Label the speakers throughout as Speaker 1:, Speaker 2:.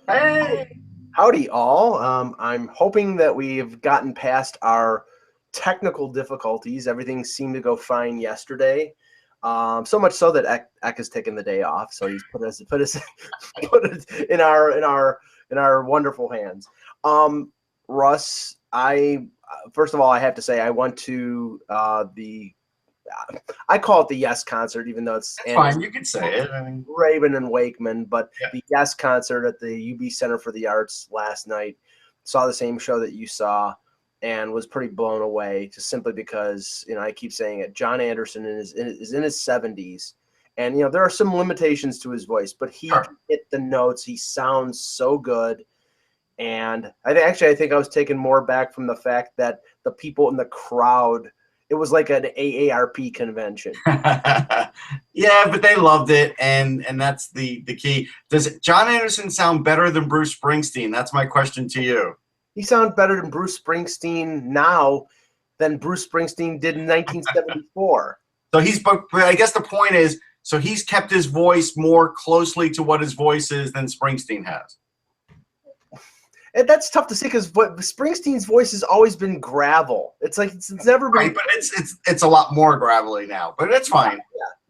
Speaker 1: Hey.
Speaker 2: Howdy, all. I'm hoping that we've gotten past our technical difficulties. Everything seemed to go fine yesterday. So much so that Eck has taken the day off, so he's put it in our wonderful hands. Russ, first of all, I have to say I went to I call it the Yes concert, even though it's
Speaker 1: fine. You can say it.
Speaker 2: Raven and Wakeman, but
Speaker 1: yeah.
Speaker 2: The Yes concert at the UB Center for the Arts last night. Saw the same show that you saw and was pretty blown away, just simply because, I keep saying it, John Anderson is in his 70s, and there are some limitations to his voice, but he can hit the notes. He sounds so good. And I think I was taken more back from the fact that the people in the crowd, it was like an AARP convention.
Speaker 1: Yeah, but they loved it, and that's the key. Does John Anderson sound better than Bruce Springsteen? That's my question to you.
Speaker 2: He sounds better than Bruce Springsteen now than Bruce Springsteen did in 1974.
Speaker 1: So but I guess the point is, so he's kept his voice more closely to what his voice is than Springsteen has.
Speaker 2: And that's tough to say because Springsteen's voice has always been gravel. It's like it's never been
Speaker 1: right, but it's a lot more gravelly now. But it's fine.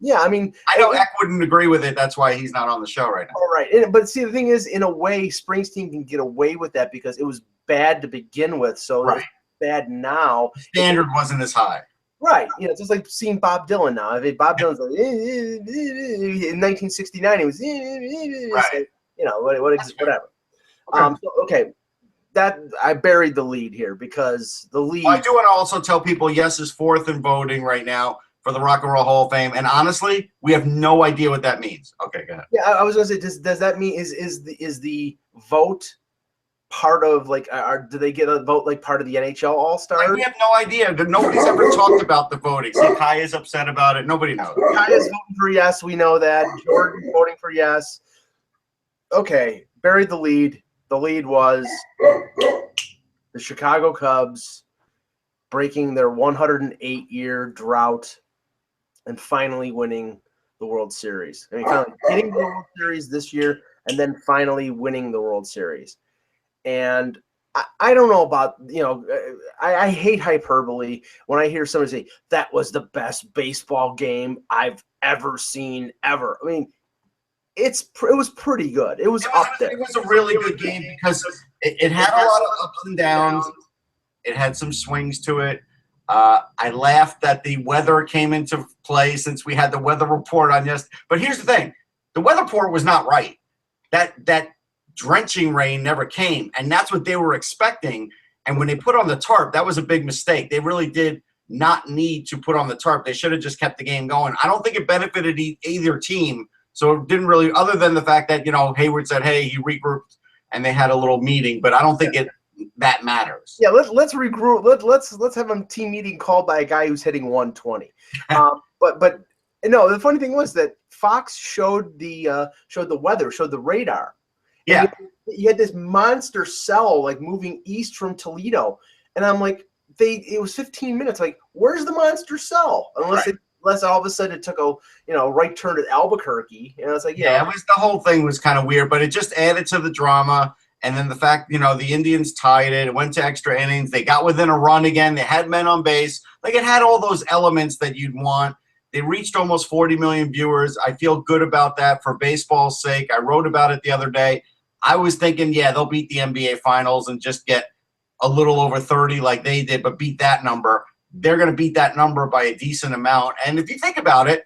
Speaker 2: Yeah. I mean,
Speaker 1: I know Eck wouldn't agree with it. That's why he's not on the show right now.
Speaker 2: All right, but see, the thing is, in a way, Springsteen can get away with that because it was bad to begin with. So it's bad now.
Speaker 1: The standard wasn't as high.
Speaker 2: Right. It's just like seeing Bob Dylan now. I mean, Bob Dylan's like in 1969, he was whatever. Okay. Okay, that I buried the lead here because the lead.
Speaker 1: Well, I do want to also tell people Yes is fourth in voting right now for the Rock and Roll Hall of Fame, and honestly, we have no idea what that means. Okay, go ahead.
Speaker 2: Yeah, I was going to say, does that mean is the vote part of do they get a vote like part of the NHL All-Stars?
Speaker 1: We have no idea. Nobody's ever talked about the voting. See, Kai is upset about it. Nobody knows.
Speaker 2: Kai is voting for yes. We know that. Jordan's voting for yes. Okay, buried the lead. The lead was the Chicago Cubs breaking their 108-year drought and finally winning the World Series. I mean, kind of getting the World Series this year and then finally winning the World Series. And I don't know about, I hate hyperbole when I hear somebody say, that was the best baseball game I've ever seen, ever. I mean, it was pretty good. It was up there.
Speaker 1: It was a really good game because it had a lot of ups and downs. It had some swings to it. I laughed that the weather came into play since we had the weather report on yesterday. But here's the thing. The weather report was not right. That drenching rain never came, and that's what they were expecting. And when they put on the tarp, that was a big mistake. They really did not need to put on the tarp. They should have just kept the game going. I don't think it benefited either team. So it didn't really, other than the fact that, Hayward said, hey, he regrouped and they had a little meeting, but I don't think that matters.
Speaker 2: Yeah, let's regroup. Let's have a team meeting called by a guy who's hitting 120. But no, the funny thing was that Fox showed the weather, showed the radar.
Speaker 1: Yeah.
Speaker 2: You had this monster cell moving east from Toledo. And I'm like, it was 15 minutes. Like, where's the monster cell? Unless all of a sudden it took a right turn at Albuquerque. And it's like,
Speaker 1: it was, the whole thing was kind of weird, but it just added to the drama. And then the fact, the Indians tied it. It went to extra innings. They got within a run again. They had men on base. It had all those elements that you'd want. They reached almost 40 million viewers. I feel good about that for baseball's sake. I wrote about it the other day. I was thinking, they'll beat the NBA Finals and just get a little over 30 like they did, but beat that number. They're going to beat that number by a decent amount. And if you think about it,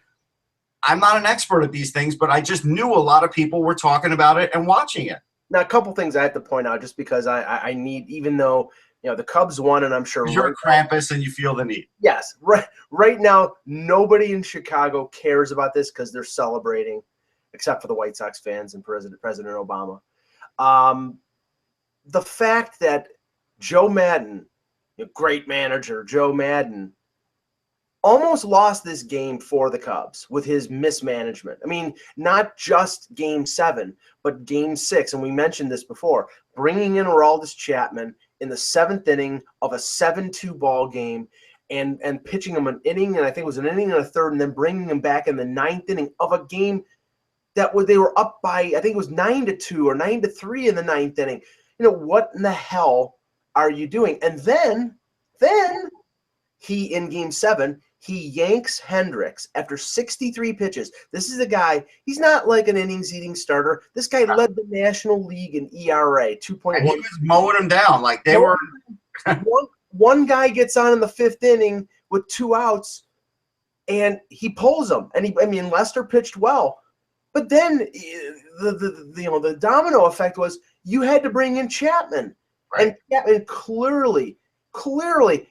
Speaker 1: I'm not an expert at these things, but I just knew a lot of people were talking about it and watching it.
Speaker 2: Now, a couple things I have to point out just because I need, even though, the Cubs won, and I'm sure
Speaker 1: you're a Krampus and you feel the need.
Speaker 2: Yes. Right now, nobody in Chicago cares about this because they're celebrating, except for the White Sox fans and President Obama. The fact that Joe Madden, great manager Joe Madden, almost lost this game for the Cubs with his mismanagement. I mean, not just Game 7, but Game 6. And we mentioned this before, bringing in Aroldis Chapman in the 7th inning of a 7-2 ball game and pitching him an inning, and I think it was an inning and a third, and then bringing him back in the 9th inning of a game they were up by, I think it was 9-2 or 9-3 in the ninth inning. What in the hell are you doing? And then he, in game 7, he yanks Hendricks after 63 pitches. This is a guy, he's not like an innings-eating starter. This guy led the National League in ERA, 2.1.
Speaker 1: And he was mowing them down like they were.
Speaker 2: One guy gets on in the 5th inning with 2 outs, and he pulls them. And Lester pitched well. But then the domino effect was you had to bring in Chapman. Right. And Chapman clearly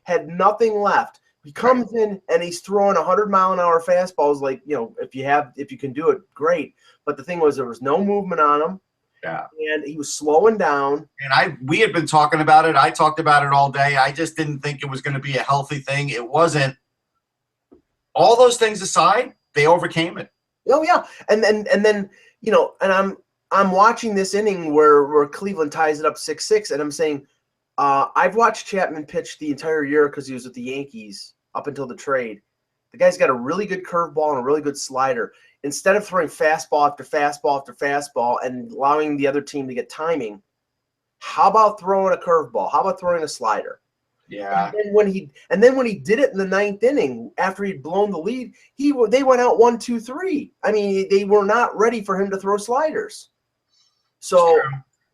Speaker 2: had nothing left. He comes in and he's throwing 100-mile-an-hour fastballs. Like, if you can do it, great. But the thing was, there was no movement on him.
Speaker 1: Yeah.
Speaker 2: And he was slowing down.
Speaker 1: And we had been talking about it. I talked about it all day. I just didn't think it was going to be a healthy thing. It wasn't. All those things aside, they overcame it.
Speaker 2: Oh yeah. And then and I'm watching this inning where Cleveland ties it up 6-6, and I'm saying, I've watched Chapman pitch the entire year because he was with the Yankees up until the trade. The guy's got a really good curveball and a really good slider. Instead of throwing fastball after fastball after fastball and allowing the other team to get timing, how about throwing a curveball? How about throwing a slider?
Speaker 1: Yeah.
Speaker 2: And then when he did it in the 9th inning, after he'd blown the lead, they went out 1-2-3. I mean, they were not ready for him to throw sliders. So.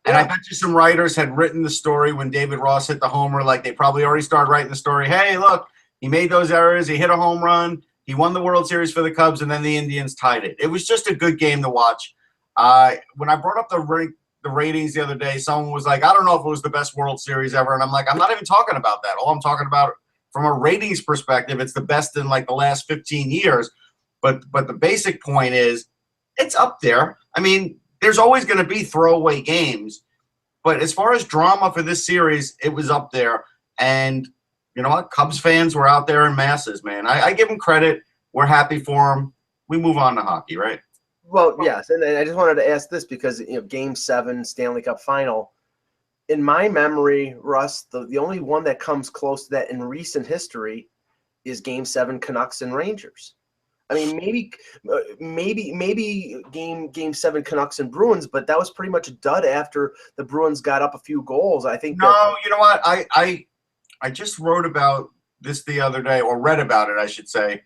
Speaker 1: And I bet you some writers had written the story when David Ross hit the homer. Like, they probably already started writing the story. Hey, look, he made those errors. He hit a home run. He won the World Series for the Cubs, and then the Indians tied it. It was just a good game to watch. When I brought up the ratings the other day, someone was like, I don't know if it was the best World Series ever. And I'm like, I'm not even talking about that. All I'm talking about from a ratings perspective, it's the best in like the last 15 years. But the basic point is it's up there. I mean, there's always going to be throwaway games. But as far as drama for this series, it was up there. And you know what? Cubs fans were out there in masses, man. I give them credit. We're happy for them. We move on to hockey, right?
Speaker 2: Well, yes. And I just wanted to ask this because, Game 7, Stanley Cup Final, in my memory, Russ, the only one that comes close to that in recent history is Game 7, Canucks and Rangers. I mean, maybe game 7 Canucks and Bruins, but that was pretty much a dud after the Bruins got up a few goals. I think.
Speaker 1: No, you know what? I just wrote about this the other day, or read about it, I should say.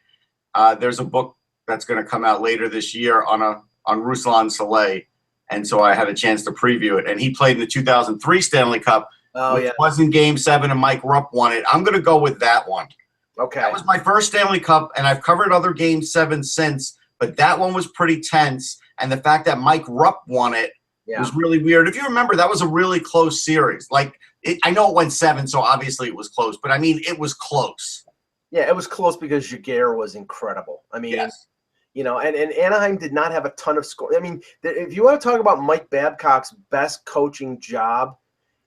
Speaker 1: There's a book that's going to come out later this year on Ruslan Saleh, and so I had a chance to preview it. And he played in the 2003 Stanley Cup, which was in Game 7, and Mike Rupp won it. I'm going to go with that one.
Speaker 2: Okay.
Speaker 1: That was my first Stanley Cup, and I've covered other Game 7 since, but that one was pretty tense. And the fact that Mike Rupp won it was really weird. If you remember, that was a really close series. I know it went 7, so obviously it was close, but I mean, it was close.
Speaker 2: Yeah, it was close because Jaguar was incredible. I mean, and Anaheim did not have a ton of score. I mean, if you want to talk about Mike Babcock's best coaching job,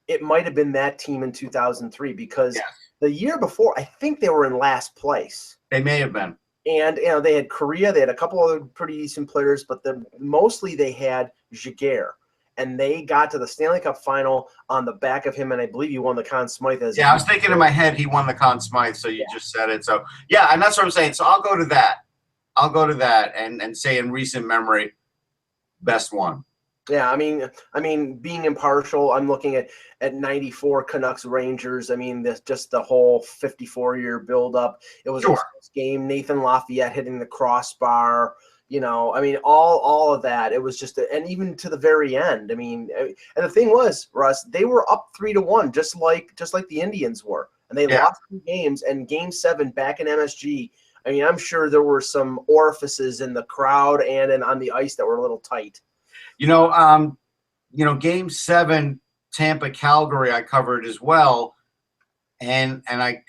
Speaker 2: it might have been that team in 2003 because the year before, I think they were in last place.
Speaker 1: They may have been.
Speaker 2: And they had Korea, they had a couple other pretty decent players, but mostly they had Jaguar. And they got to the Stanley Cup Final on the back of him, and I believe he won the Conn Smythe. I
Speaker 1: was thinking in my head he won the Conn Smythe, so you just said it. So, and that's what I'm saying. So I'll go to that. And say in recent memory, best one.
Speaker 2: Yeah, I mean, being impartial, I'm looking at 94 Canucks Rangers. I mean, just the whole 54-year buildup. It was a close game. Nathan Lafayette hitting the crossbar. I mean, all of that. It was just, and even to the very end. I mean, and the thing was, Russ, they were up 3-1, just like the Indians were, and they lost 2 games. And Game 7 back in MSG. I mean, I'm sure there were some orifices in the crowd and on the ice that were a little tight.
Speaker 1: Game 7, Tampa Calgary, I covered as well, and I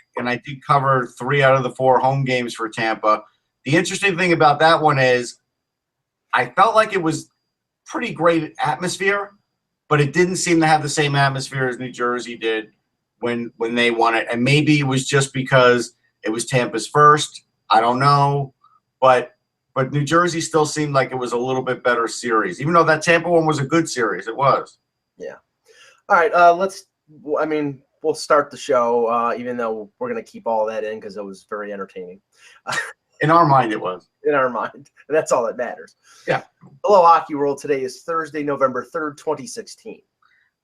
Speaker 1: did cover 3 out of the 4 home games for Tampa. The interesting thing about that one is, I felt like it was pretty great atmosphere, but it didn't seem to have the same atmosphere as New Jersey did when they won it. And maybe it was just because it was Tampa's first. I don't know, but New Jersey still seemed like it was a little bit better series, even though that Tampa one was a good series. It was. Yeah.
Speaker 2: All right. We'll start the show, even though we're going to keep all that in because it was very entertaining.
Speaker 1: In our mind, it was.
Speaker 2: In our mind. And that's all that matters.
Speaker 1: Yeah.
Speaker 2: Hello, Hockey World. Today is Thursday, November 3rd, 2016.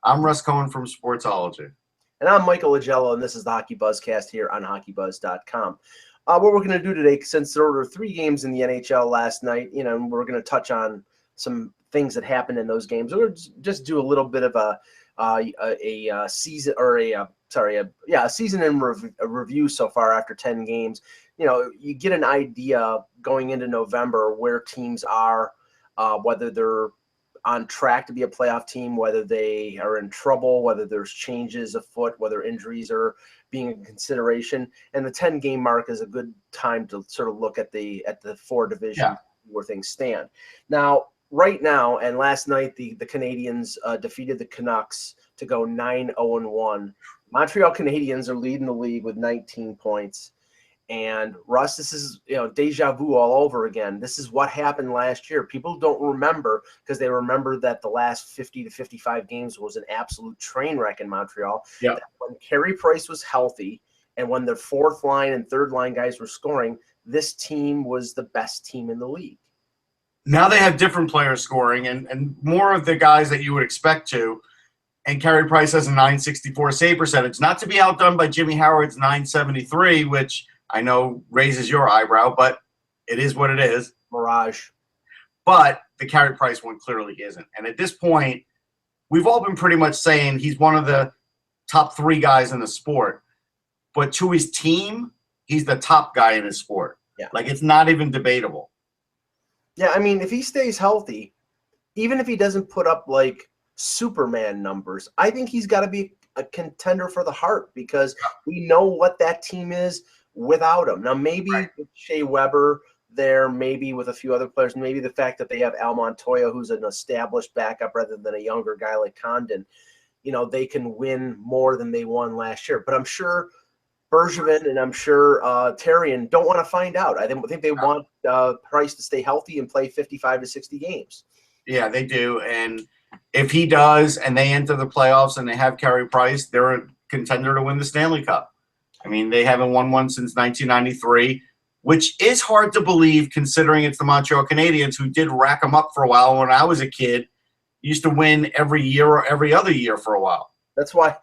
Speaker 1: I'm Russ Cohen from Sportsology.
Speaker 2: And I'm Michael Lagello, and this is the Hockey Buzzcast here on HockeyBuzz.com. What we're going to do today, since there were 3 games in the NHL last night, we're going to touch on some things that happened in those games. We're going to just do a little bit of a season or a season in review so far after 10 games. You get an idea going into November where teams are, whether they're on track to be a playoff team, whether they are in trouble, whether there's changes afoot, whether injuries are being a consideration. And the 10-game mark is a good time to sort of look at the 4 divisions where things stand. Now, right now, and last night, the Canadiens defeated the Canucks to go 9-0-1. Montreal Canadiens are leading the league with 19 points. And Russ, this is deja vu all over again. This is what happened last year. People don't remember because they remember that the last 50 to 55 games was an absolute train wreck in Montreal.
Speaker 1: Yeah.
Speaker 2: When Carey Price was healthy and when the fourth line and third line guys were scoring, this team was the best team in the league.
Speaker 1: Now they have different players scoring and more of the guys that you would expect to. And Carey Price has a .964 save percentage, not to be outdone by Jimmy Howard's .973, which I know raises your eyebrow, but it is what it is.
Speaker 2: Mirage.
Speaker 1: But the Carey Price one clearly isn't. And at this point, we've all been pretty much saying he's one of the top 3 guys in the sport. But to his team, he's the top guy in his sport.
Speaker 2: Yeah.
Speaker 1: Like, it's not even debatable.
Speaker 2: Yeah, I mean, if he stays healthy, even if he doesn't put up, like, Superman numbers, I think he's got to be a contender for the Hart because we know what that team is without him. Now, maybe with Shea Weber there, maybe with a few other players, maybe the fact that they have Al Montoya, who's an established backup rather than a younger guy like Condon, they can win more than they won last year. But I'm sure Bergevin and I'm sure Therrien don't want to find out. I think they want Price to stay healthy and play 55 to 60 games.
Speaker 1: Yeah, they do. And if he does and they enter the playoffs and they have Carey Price, they're a contender to win the Stanley Cup. I mean, they haven't won one since 1993, which is hard to believe considering it's the Montreal Canadiens who did rack them up for a while. When I was a kid, used to win every year or every other year for a while. That's
Speaker 2: why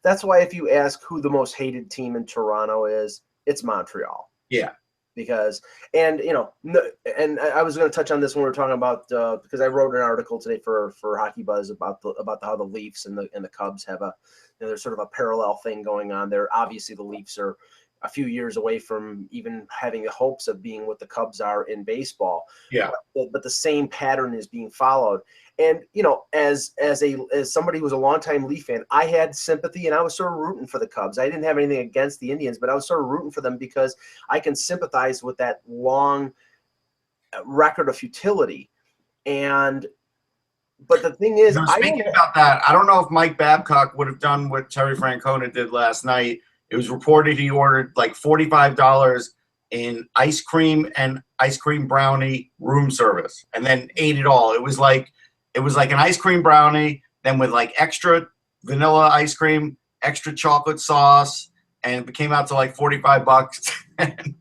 Speaker 2: if you ask who the most hated team in Toronto is, it's Montreal.
Speaker 1: Yeah.
Speaker 2: Because and I was going to touch on this when we were talking about because I wrote an article today for Hockey Buzz about how the Leafs and the Cubs have there's sort of a parallel thing going on there. Obviously, the Leafs are a few years away from even having the hopes of being what the Cubs are in baseball.
Speaker 1: Yeah.
Speaker 2: But the same pattern is being followed. And as somebody who was a longtime Leaf fan, I had sympathy and I was sort of rooting for the Cubs. I didn't have anything against the Indians, but I was sort of rooting for them because I can sympathize with that long record of futility. But the thing is,
Speaker 1: speaking about that, I don't know if Mike Babcock would have done what Terry Francona did last night. It was reported he ordered like $45 in ice cream and ice cream brownie room service, and then ate it all. It was like an ice cream brownie, then with like extra vanilla ice cream, extra chocolate sauce, and it came out to like $45. and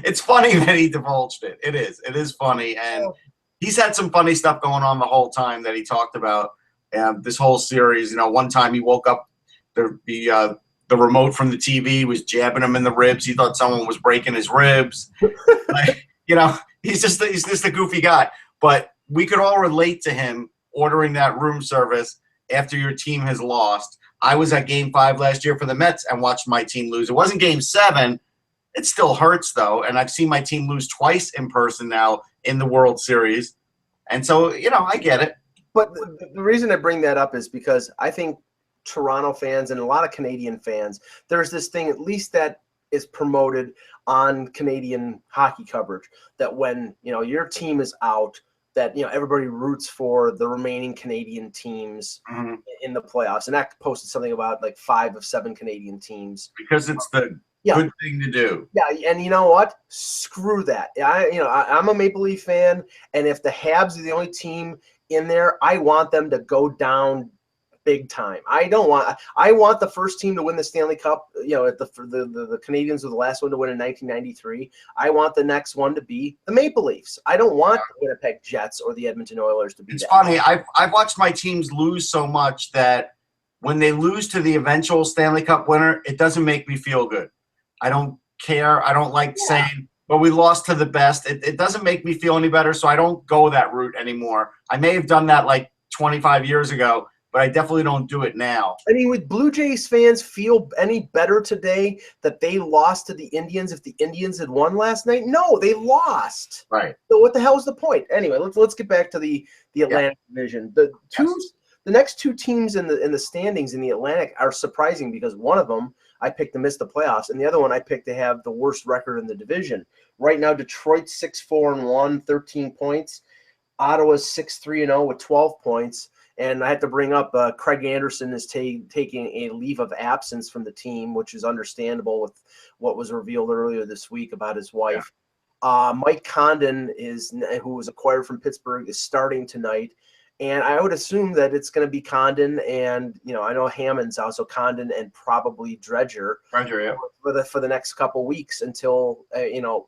Speaker 1: it's funny that he divulged it. It is funny, and he's had some funny stuff going on the whole time that he talked about this whole series. One time he woke up, the remote from the TV was jabbing him in the ribs. He thought someone was breaking his ribs. He's just a goofy guy. But we could all relate to him ordering that room service after your team has lost. I was at Game 5 last year for the Mets and watched my team lose. It wasn't Game 7. It still hurts, though, and I've seen my team lose twice in person now in the World Series. And so, I get it.
Speaker 2: But the reason I bring that up is because I think Toronto fans and a lot of Canadian fans, there's this thing at least that is promoted on Canadian hockey coverage that when, your team is out, that, everybody roots for the remaining Canadian teams in the playoffs. And that posted something about like 5 of 7 Canadian teams.
Speaker 1: Because it's the good thing to do.
Speaker 2: Yeah, and you know what? Screw that. I'm a Maple Leaf fan, and if the Habs are the only team in there, I want them to go down big time. I want the first team to win the Stanley Cup. The Canadians were the last one to win in 1993. I want the next one to be the Maple Leafs. I don't want the Winnipeg Jets or the Edmonton Oilers to be.
Speaker 1: It's funny. I've watched my teams lose so much that when they lose to the eventual Stanley Cup winner, it doesn't make me feel good. I don't care. I don't like saying, but we lost to the best. It doesn't make me feel any better, so I don't go that route anymore. I may have done that like 25 years ago, but I definitely don't do it now.
Speaker 2: I mean, would Blue Jays fans feel any better today that they lost to the Indians if the Indians had won last night? No, they lost.
Speaker 1: Right.
Speaker 2: So what the hell is the point? Anyway, let's get back to the Atlantic Division. The next two teams in the standings in the Atlantic are surprising because one of them I picked to miss the playoffs, and the other one I picked to have the worst record in the division. Right now, Detroit's 6-4-1, 13 points. Ottawa's 6-3-0 with 12 points. And I have to bring up Craig Anderson is taking a leave of absence from the team, which is understandable with what was revealed earlier this week about his wife. Yeah. Mike Condon, who was acquired from Pittsburgh, is starting tonight. And I would assume that it's going to be Condon and, I know Hammond's also Condon and probably Dredger
Speaker 1: yeah.
Speaker 2: for the next couple weeks until,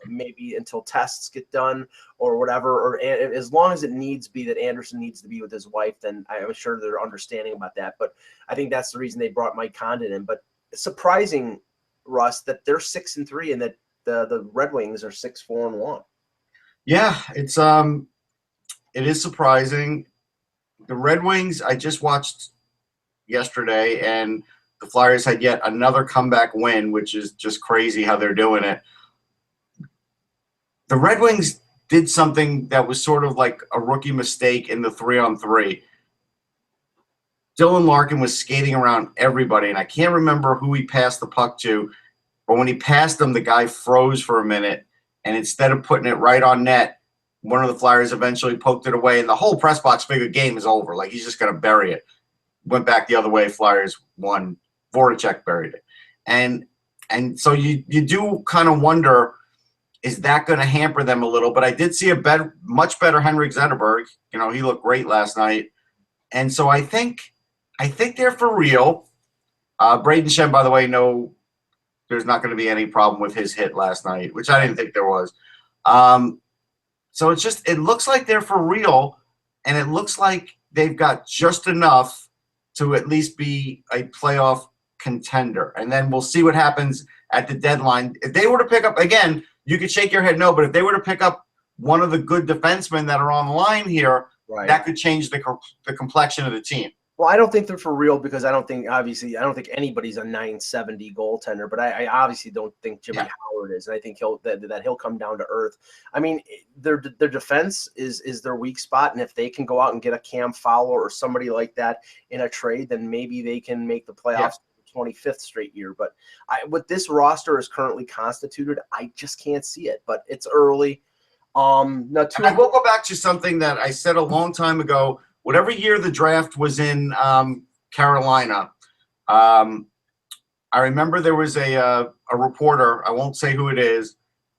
Speaker 2: maybe until tests get done or whatever. Or as long as it needs to be that Anderson needs to be with his wife, then I'm sure they're understanding about that. But I think that's the reason they brought Mike Condon in. But it's surprising, Russ, that they're 6-3 and that the Red Wings are 6-4-1.
Speaker 1: Yeah, it is surprising. The Red Wings, I just watched yesterday, and the Flyers had yet another comeback win, which is just crazy how they're doing it. The Red Wings did something that was sort of like a rookie mistake in the 3-on-3. Dylan Larkin was skating around everybody, and I can't remember who he passed the puck to, but when he passed him, the guy froze for a minute, and instead of putting it right on net, one of the Flyers eventually poked it away, and the whole press box figured game is over. Like, he's just going to bury it. Went back the other way. Flyers won. Voracek buried it. And so you do kind of wonder, is that going to hamper them a little? But I did see much better Henrik Zetterberg. He looked great last night. And so I think they're for real. Braden Shen, by the way, there's not going to be any problem with his hit last night, which I didn't think there was. So it looks like they're for real, and it looks like they've got just enough to at least be a playoff contender. And then we'll see what happens at the deadline. If they were to pick up, again, you could shake your head no, but if they were to pick up one of the good defensemen that are on the line here, that could change the complexion of the team.
Speaker 2: Well, I don't think they're for real because I don't think anybody's a 970 goaltender, but I obviously don't think Jimmy Howard is. And I think he'll come down to earth. I mean, their defense is their weak spot, and if they can go out and get a Cam Fowler or somebody like that in a trade, then maybe they can make the playoffs for the 25th straight year. But with this roster is currently constituted, I just can't see it. But it's early. I
Speaker 1: will go back to something that I said a long time ago. Whatever year the draft was in Carolina, I remember there was a reporter. I won't say who it is,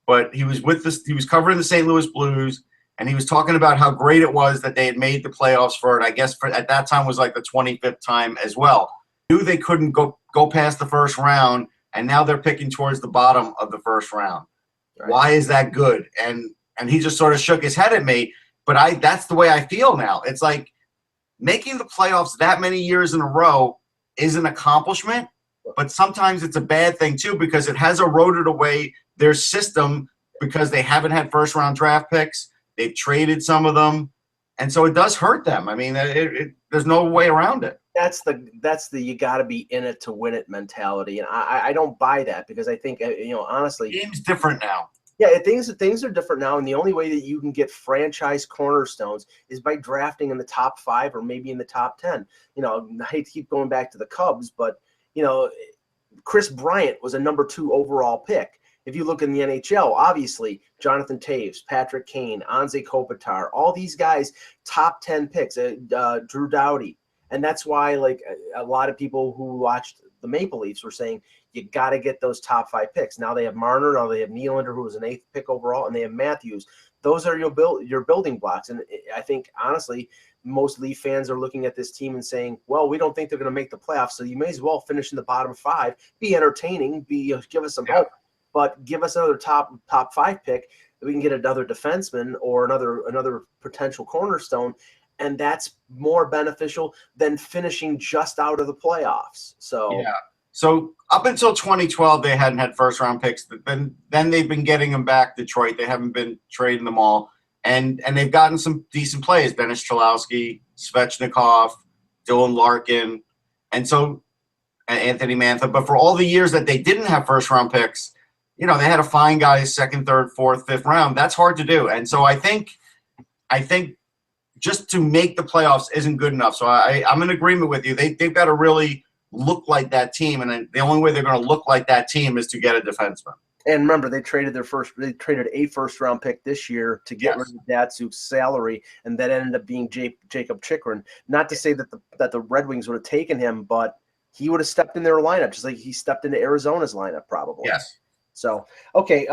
Speaker 1: but he was He was covering the St. Louis Blues, and he was talking about how great it was that they had made the playoffs for it. I guess at that time was like the 25th time as well. Knew they couldn't go past the first round, and now they're picking towards the bottom of the first round. Right. Why is that good? And he just sort of shook his head at me. But that's the way I feel now. It's like, making the playoffs that many years in a row is an accomplishment, but sometimes it's a bad thing too because it has eroded away their system because they haven't had first-round draft picks. They've traded some of them, and so it does hurt them. I mean, there's no way around it.
Speaker 2: That's the you got to be in it to win it mentality, and I don't buy that because I think honestly,
Speaker 1: the game's different now.
Speaker 2: Yeah, things are different now, and the only way that you can get franchise cornerstones is by drafting in the top 5 or maybe in the top 10. I hate to keep going back to the Cubs, but Chris Bryant was a number 2 overall pick. If you look in the NHL, obviously Jonathan Toews, Patrick Kane, Anze Kopitar, all these guys, top 10 picks. Drew Doughty, and that's why a lot of people who watched the Maple Leafs were saying you got to get those top 5 picks. Now they have Marner, now they have Nylander, who was an 8th pick overall, and they have Matthews. Those are your building blocks. And I think, honestly, most Leaf fans are looking at this team and saying, well, we don't think they're going to make the playoffs, so you may as well finish in the bottom 5, be entertaining, give us some hope, but give us another top 5 pick that we can get another defenseman or another potential cornerstone, and that's more beneficial than finishing just out of the playoffs. So
Speaker 1: yeah. So up until 2012, they hadn't had first-round picks. Then they've been getting them back, Detroit. They haven't been trading them all. And they've gotten some decent players, Dennis Cholowski, Svechnikov, Dylan Larkin, and so Anthony Mantha. But for all the years that they didn't have first-round picks, they had to find guys second, third, fourth, fifth round. That's hard to do. And so I think just to make the playoffs isn't good enough. So I'm in agreement with you. They've got to really look like that team, and the only way they're going to look like that team is to get a defenseman.
Speaker 2: And remember, they traded a first-round pick this year to get rid of Datsuk's salary, and that ended up being Jacob Chikrin. Not to say that the Red Wings would have taken him, but he would have stepped in their lineup, just like he stepped into Arizona's lineup probably.
Speaker 1: Yes.
Speaker 2: So, okay,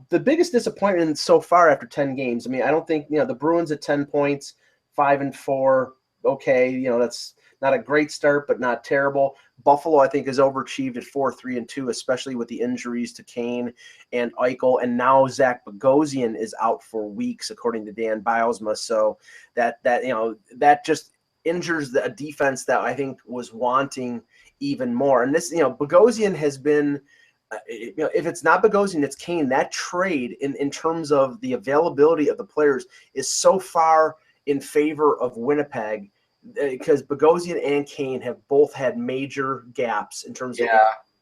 Speaker 2: the biggest disappointment so far after 10 games, I mean, I don't think, the Bruins at 10 points, 5-4, okay, that's not a great start, but not terrible. Buffalo, I think, has overachieved at 4-3-2, especially with the injuries to Kane and Eichel, and now Zach Bogosian is out for weeks, according to Dan Bylsma. So that just injures a defense that I think was wanting even more. And this, Bogosian has been, if it's not Bogosian, it's Kane. That trade in terms of the availability of the players is so far in favor of Winnipeg, because Bogosian and Kane have both had major gaps in terms of.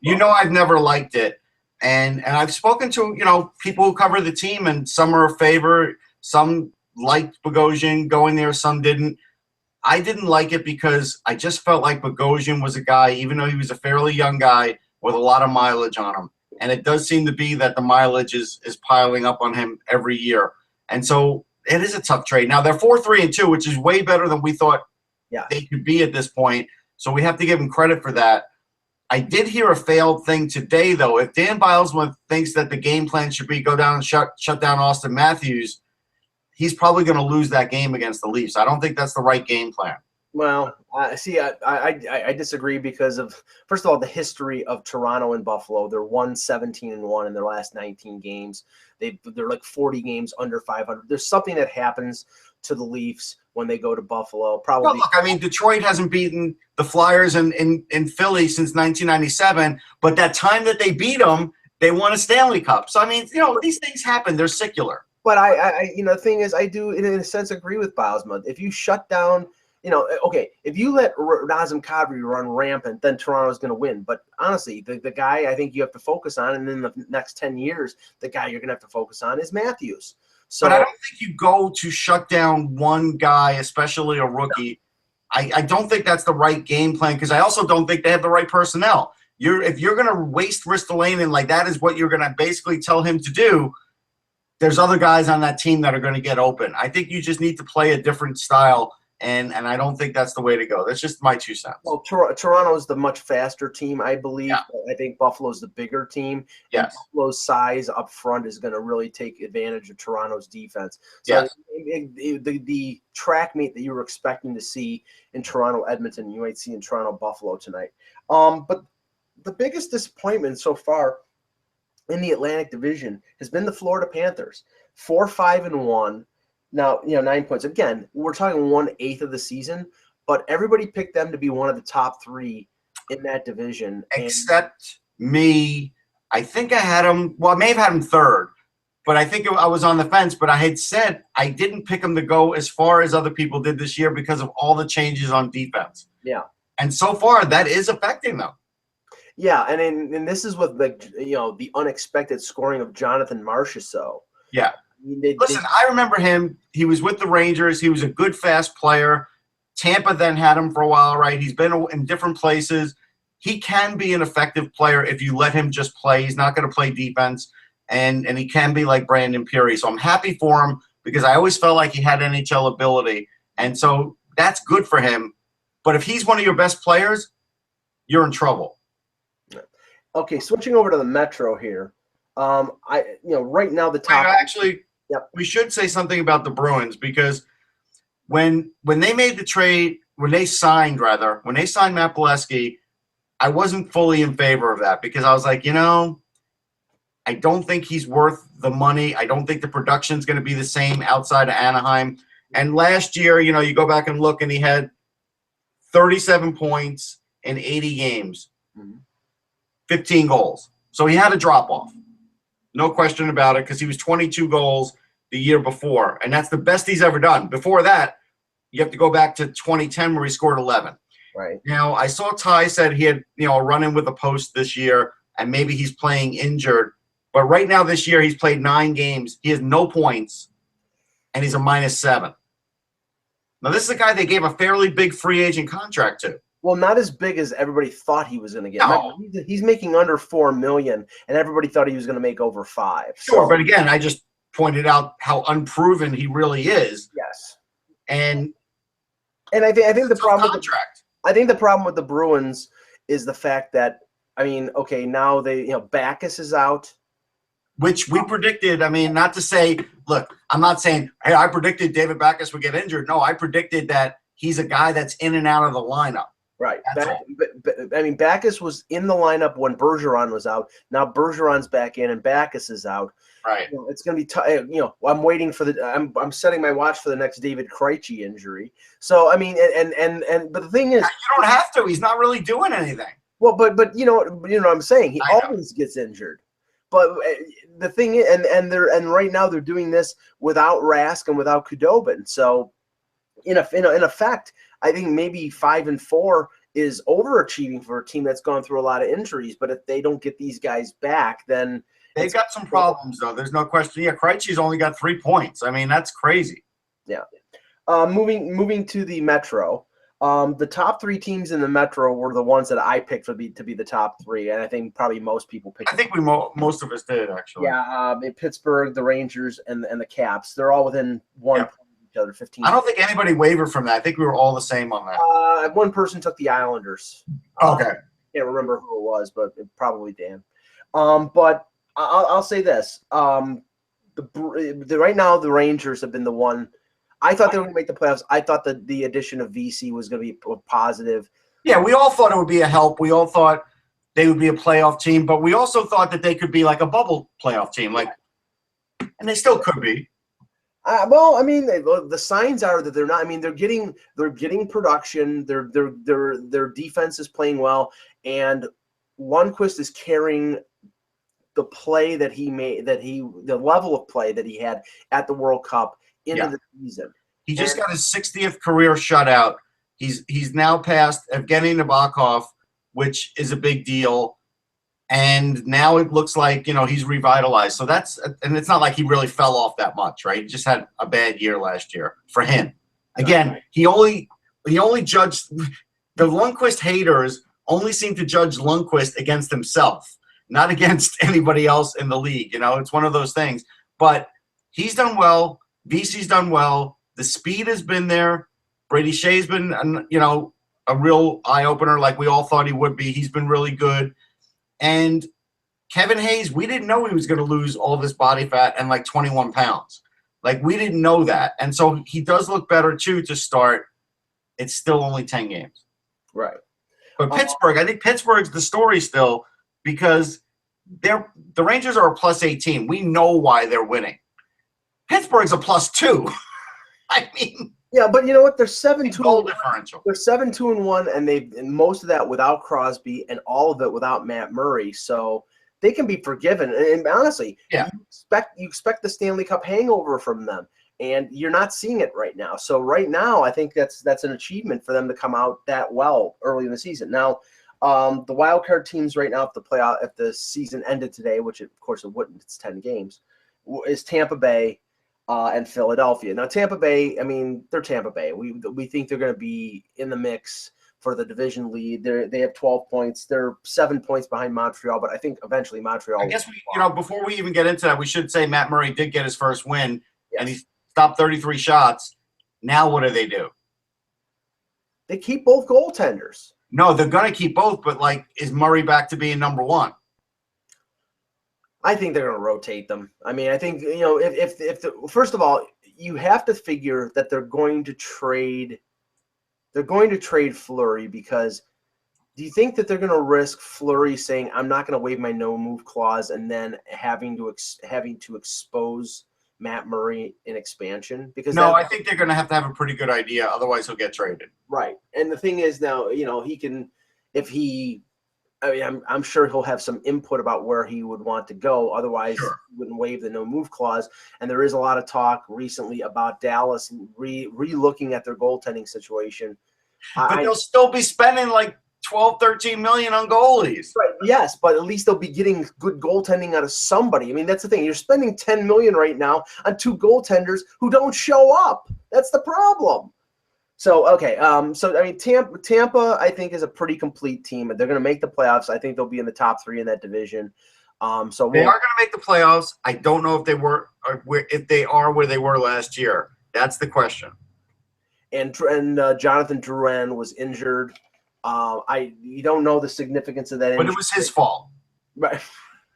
Speaker 1: Yeah, I've never liked it, and I've spoken to people who cover the team, and some are in favor, some liked Bogosian going there, some didn't. I didn't like it because I just felt like Bogosian was a guy, even though he was a fairly young guy, with a lot of mileage on him, and it does seem to be that the mileage is piling up on him every year, and so it is a tough trade. Now they're 4-3-2, which is way better than we thought. They could be at this point, so we have to give him credit for that. I did hear a failed thing today, though. If Dan Bylsma thinks that the game plan should be go down and shut down Austin Matthews, he's probably going to lose that game against the Leafs. I don't think that's the right game plan.
Speaker 2: Well, I disagree because of, first of all, the history of Toronto and Buffalo. They're 1-17-1 in their last 19 games. They're like 40 games under 500. There's something that happens to the Leafs when they go to Buffalo. Probably.
Speaker 1: Well, look, I mean, Detroit hasn't beaten the Flyers in Philly since 1997, but that time that they beat them, they won a Stanley Cup. So, I mean, these things happen. They're secular.
Speaker 2: But the thing is, I do, in a sense, agree with Bylsma. If you shut down, if you let Nazem Kadri run rampant, then Toronto's going to win. But honestly, the guy I think you have to focus on, and in the next 10 years, the guy you're going to have to focus on is Matthews. So,
Speaker 1: but I don't think you go to shut down one guy, especially a rookie. No. I don't think that's the right game plan, because I also don't think they have the right personnel. If you're going to waste Ristolainen like that is what you're going to basically tell him to do, there's other guys on that team that are going to get open. I think you just need to play a different style, and I don't think that's the way to go. That's just my 2 cents. Well,
Speaker 2: Toronto's the much faster team, I believe. Yeah. I think Buffalo's the bigger team.
Speaker 1: Yes.
Speaker 2: Buffalo's size up front is going to really take advantage of Toronto's defense. So yes. The track meet that you were expecting to see in Toronto-Edmonton, you might see in Toronto-Buffalo tonight. But the biggest disappointment so far in the Atlantic Division has been the Florida Panthers. 4-5-1. Now, 9 points. Again, we're talking 1/8 of the season, but everybody picked them to be one of the top 3 in that division.
Speaker 1: Except me. I think I had them. Well, I may have had them 3rd, but I think I was on the fence. But I had said I didn't pick them to go as far as other people did this year because of all the changes on defense.
Speaker 2: Yeah.
Speaker 1: And so far, that is affecting them.
Speaker 2: Yeah, and this is with the unexpected scoring of Jonathan Marchessault.
Speaker 1: Yeah. Listen, I remember him. He was with the Rangers. He was a good, fast player. Tampa then had him for a while, right? He's been in different places. He can be an effective player if you let him just play. He's not going to play defense, and he can be like Brandon Peary. So I'm happy for him because I always felt like he had NHL ability, and so that's good for him. But if he's one of your best players, you're in trouble.
Speaker 2: Okay, switching over to the Metro here. Right now the top.
Speaker 1: Actually, yep. We should say something about the Bruins because when they made the trade, when they signed Matt Pileski, I wasn't fully in favor of that because I was like, I don't think he's worth the money. I don't think the production's going to be the same outside of Anaheim. And last year, you go back and look, and he had 37 points in 80 games, 15 goals. So he had a drop-off. No question about it, because he was 22 goals the year before, and that's the best he's ever done. Before that, you have to go back to 2010 where he scored 11.
Speaker 2: Right.
Speaker 1: Now, I saw Ty said he had, a run-in with a post this year, and maybe he's playing injured. But right now this year, he's played 9 games. He has no points, and he's a -7. Now, this is a guy they gave a fairly big free agent contract to.
Speaker 2: Well, not as big as everybody thought he was going to get.
Speaker 1: No.
Speaker 2: He's making under $4 million, and everybody thought he was going to make over $5 million.
Speaker 1: Sure, but again, I just pointed out how unproven he really is.
Speaker 2: Yes.
Speaker 1: And
Speaker 2: I think the problem
Speaker 1: contract.
Speaker 2: I think the problem with the Bruins is the fact that now they Backus is out,
Speaker 1: which we predicted. I mean, not to say, look, I'm not saying, hey, I predicted David Backus would get injured. No, I predicted that he's a guy that's in and out of the lineup.
Speaker 2: Right. Backus was in the lineup when Bergeron was out. Now Bergeron's back in and Backus is out.
Speaker 1: Right.
Speaker 2: It's going to be I'm waiting for I'm setting my watch for the next David Krejci injury. So but the thing is,
Speaker 1: you don't have to. He's not really doing anything.
Speaker 2: Well, but you know what I'm saying. He always gets injured. But the thing is, and right now they're doing this without Rask and without Khudobin. So in effect, I think maybe 5-4 is overachieving for a team that's gone through a lot of injuries. But if they don't get these guys back, then
Speaker 1: they've got some problems, though. There's no question. Yeah, Krejci's only got 3 points. I mean, that's crazy.
Speaker 2: Yeah. Moving to the Metro. The top 3 teams in the Metro were the ones that I picked to be the top 3, and I think probably most people picked.
Speaker 1: I think most of us did, actually.
Speaker 2: Yeah, in Pittsburgh, the Rangers, and the Caps. They're all within 1 point of each other, 15.
Speaker 1: I don't think anybody wavered from that. I think we were all the same on that.
Speaker 2: One person took the Islanders.
Speaker 1: Okay.
Speaker 2: Can't remember who it was, but probably Dan. But I'll say this: right now the Rangers have been the one. I thought they were going to make the playoffs. I thought that the addition of VC was going to be positive.
Speaker 1: Yeah, we all thought it would be a help. We all thought they would be a playoff team, but we also thought that they could be like a bubble playoff team, and they still could be.
Speaker 2: The signs are that they're not. I mean, they're getting production. Their defense is playing well, and Lundqvist is carrying the play that he made. The level of play that he had at the World Cup into the season.
Speaker 1: He just got his 60th career shutout. He's now past Evgeny Nabokov, which is a big deal. And now it looks like, he's revitalized. So and it's not like he really fell off that much, right? He just had a bad year last year for him. Again, he only judged – the Lundqvist haters only seem to judge Lundqvist against himself, not against anybody else in the league. It's one of those things. But he's done well. VC's done well. The speed has been there. Brady Shea's been, a real eye-opener like we all thought he would be. He's been really good. And Kevin Hayes, we didn't know he was going to lose all this body fat and 21 pounds. We didn't know that. And so he does look better, too, to start. It's still only 10 games.
Speaker 2: Right.
Speaker 1: But Pittsburgh, I think Pittsburgh's the story still because the Rangers are a +18. We know why they're winning. Pittsburgh's a +2. I mean,
Speaker 2: yeah, but you know what? They're 7-2
Speaker 1: goal differential.
Speaker 2: They're 7-2-1, and most of that without Crosby, and all of it without Matt Murray. So they can be forgiven. And honestly, you expect the Stanley Cup hangover from them, and you're not seeing it right now. So right now, I think that's an achievement for them to come out that well early in the season. Now, the wild card teams right now, if the season ended today, which of course it wouldn't, it's 10 games, is Tampa Bay. And Philadelphia. Now, Tampa Bay, they're Tampa Bay. We think they're going to be in the mix for the division lead. They have 12 points. They're 7 points behind Montreal, but I think eventually Montreal.
Speaker 1: I guess before we even get into that, we should say Matt Murray did get his first win, and he stopped 33 shots. Now what do?
Speaker 2: They keep both goaltenders.
Speaker 1: No, they're going to keep both, but is Murray back to being number one?
Speaker 2: I think they're going to rotate them. I think, if first of all, you have to figure that they're going to trade Fleury, because do you think that they're going to risk Fleury saying, I'm not going to waive my no-move clause, and then having to expose Matt Murray in expansion? Because
Speaker 1: no, I think they're going to have a pretty good idea. Otherwise, he'll get traded.
Speaker 2: Right. And the thing is now, he can, I'm sure he'll have some input about where he would want to go. Otherwise,
Speaker 1: Sure.
Speaker 2: he wouldn't waive the no-move clause. And there is a lot of talk recently about Dallas re-looking at their goaltending situation.
Speaker 1: But they'll still be spending like $12-13 million on goalies.
Speaker 2: Right. Yes, but at least they'll be getting good goaltending out of somebody. I mean, that's the thing. You're spending $10 million right now on two goaltenders who don't show up. That's the problem. So, okay. Tampa, I think, is a pretty complete team. They're going to make the playoffs. I think they'll be in the top 3 in that division.
Speaker 1: They are going to make the playoffs. I don't know if they are where they were last year. That's the question.
Speaker 2: And Jonathan Drouin was injured. You don't know the significance of that injury.
Speaker 1: But it was his fault.
Speaker 2: Right.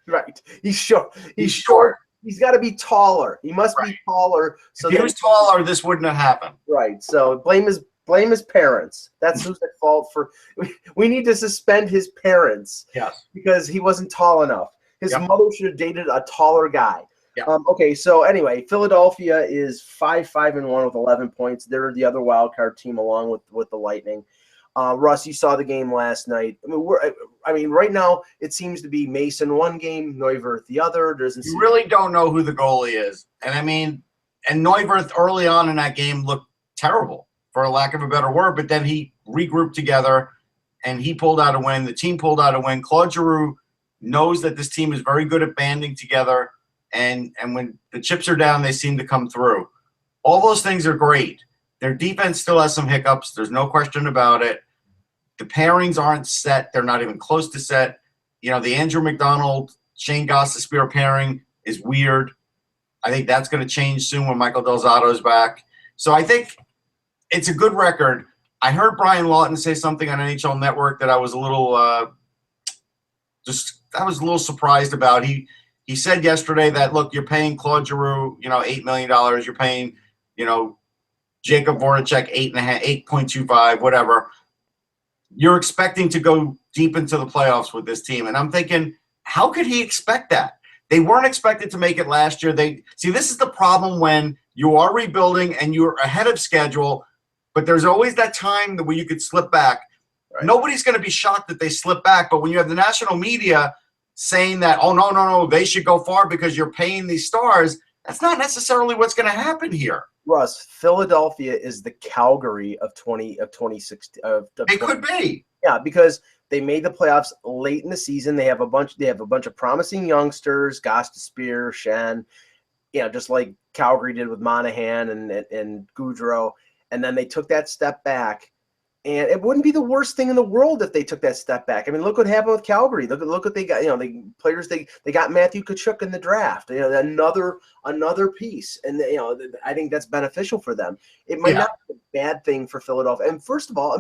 Speaker 2: Right. He's short. He's short. He's got to be taller. He must be taller. So
Speaker 1: if he was taller, this wouldn't have happened.
Speaker 2: Right. So blame his parents. That's who's at fault for. We need to suspend his parents.
Speaker 1: Yes.
Speaker 2: Because he wasn't tall enough. His mother should have dated a taller guy.
Speaker 1: Yeah.
Speaker 2: Okay. So anyway, Philadelphia is 5-5-1 with 11 points. They're the other wild card team along with the Lightning. Russ, you saw the game last night. Right now it seems to be Mason one game, Neuwirth the other. You
Speaker 1: really don't know who the goalie is, and Neuwirth early on in that game looked terrible, for a lack of a better word. But then he regrouped together, and he pulled out a win. The team pulled out a win. Claude Giroux knows that this team is very good at banding together, and when the chips are down, they seem to come through. All those things are great. Their defense still has some hiccups. There's no question about it. The pairings aren't set. They're not even close to set. The Andrew McDonald, Shane Gostisbehere pairing is weird. I think that's going to change soon when Michael Del Zotto's back. So I think it's a good record. I heard Brian Lawton say something on NHL Network that I was a little surprised about. He said yesterday that, look, you're paying Claude Giroux, $8 million. You're paying, Jacob Voracek 8.25, whatever. You're expecting to go deep into the playoffs with this team. And I'm thinking, how could he expect that? They weren't expected to make it last year. This is the problem when you are rebuilding and you're ahead of schedule, but there's always that time where you could slip back. Right. Nobody's going to be shocked that they slip back, but when you have the national media saying that, oh, no, they should go far because you're paying these stars, that's not necessarily what's going to happen here.
Speaker 2: Russ, Philadelphia is the Calgary of 2016.
Speaker 1: It could be.
Speaker 2: Yeah, because they made the playoffs late in the season. They have a bunch of promising youngsters, Gostisbehere, Shen, just like Calgary did with Monahan and Goudreau. And then they took that step back. And it wouldn't be the worst thing in the world if they took that step back. Look what happened with Calgary. Look what they got. They got Matthew Tkachuk in the draft. Another piece, and I think that's beneficial for them. It might not be a bad thing for Philadelphia. And first of all,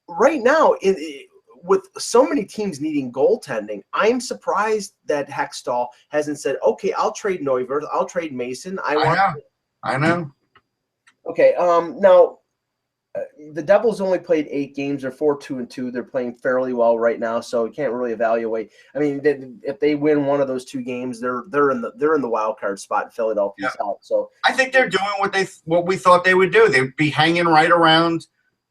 Speaker 2: right now with so many teams needing goaltending, I'm surprised that Hextall hasn't said, "Okay, I'll trade Neuwirth. I'll trade Mason.
Speaker 1: I know.
Speaker 2: Okay. Now. The Devils only played 8 games. They're 4-2-2. They're playing fairly well right now, so you can't really evaluate. If they win one of those 2 games, they're in the wild card spot in Philadelphia's out. So
Speaker 1: I think they're doing what we thought they would do. They'd be hanging right around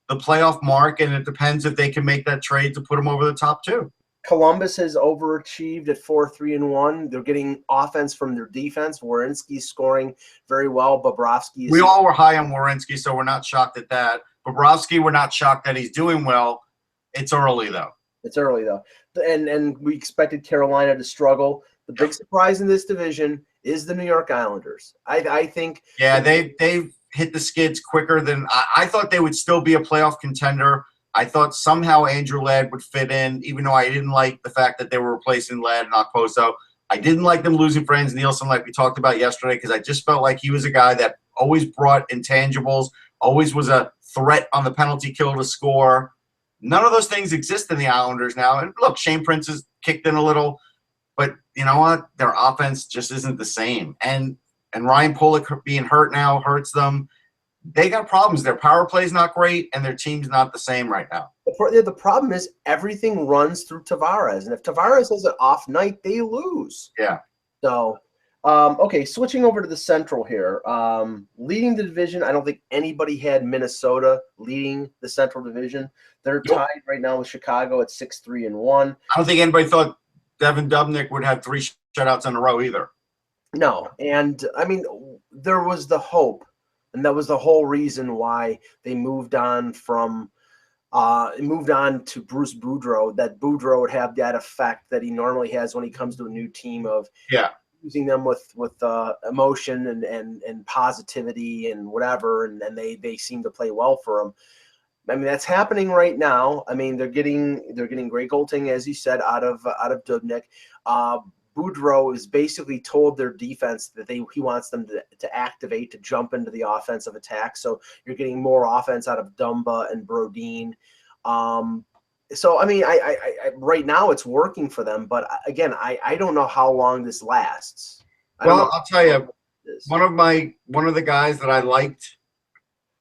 Speaker 1: the playoff mark, and it depends if they can make that trade to put them over the top 2.
Speaker 2: Columbus has overachieved at 4-3-1. They're getting offense from their defense. Werenski's scoring very well. Bobrovsky.
Speaker 1: We all were high on Werenski, so we're not shocked at that. Bobrovsky, we're not shocked that he's doing well. It's early, though. And we expected Carolina to struggle. The big surprise in this division is the New York Islanders. I think. Yeah, they've hit the skids quicker than I thought they would still be a playoff contender. I thought somehow Andrew Ladd would fit in, even though I didn't like the fact that they were replacing Ladd and Okposo. I didn't like them losing Franz Nielsen like we talked about yesterday because I just felt like he was a guy that always brought intangibles, always was a threat on the penalty kill to score. None of those things exist in the Islanders now. And look, Shane Prince has kicked in a little, but you know what? Their offense just isn't the same. And and Ryan Pulock being hurt now hurts them. They got problems. Their power play is not great, and their team's not the same right now.
Speaker 2: The problem is everything runs through Tavares, and if Tavares has an off night, they lose.
Speaker 1: Yeah.
Speaker 2: So, okay, switching over to the Central here. Leading the division, I don't think anybody had Minnesota leading the Central Division. They're tied right now with Chicago at 6-3-1.
Speaker 1: I don't think anybody thought Devin Dubnyk would have 3 shutouts in a row either.
Speaker 2: No, and I mean, there was the hope, and that was the whole reason why they moved on from to Bruce Boudreau, that Boudreau would have that effect that he normally has when he comes to a new team of using them with emotion and positivity and whatever, and they seem to play well for him. I mean, that's happening right now. I mean, they're getting great goaltending, as you said, out of Dubnyk. Boudreau has basically told their defense that he wants them to activate, to jump into the offensive attack. So you're getting more offense out of Dumba and Brodin. So I mean, I right now it's working for them, but again, I don't know how long this lasts.
Speaker 1: Well, I'll tell you, one of the guys that I liked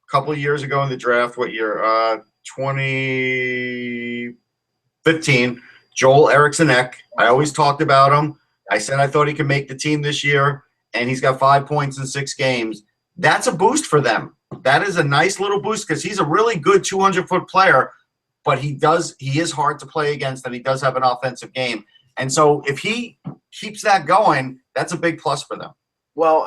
Speaker 1: a couple of years ago in the draft. What year? 2015. Joel Eriksson-Ek. I always talked about him. I said I thought he could make the team this year, and he's got 5 points in 6 games. That's a boost for them. That is a nice little boost because he's a really good 200-foot player, but he is hard to play against, and he does have an offensive game. And so if he keeps that going, that's a big plus for them.
Speaker 2: Well,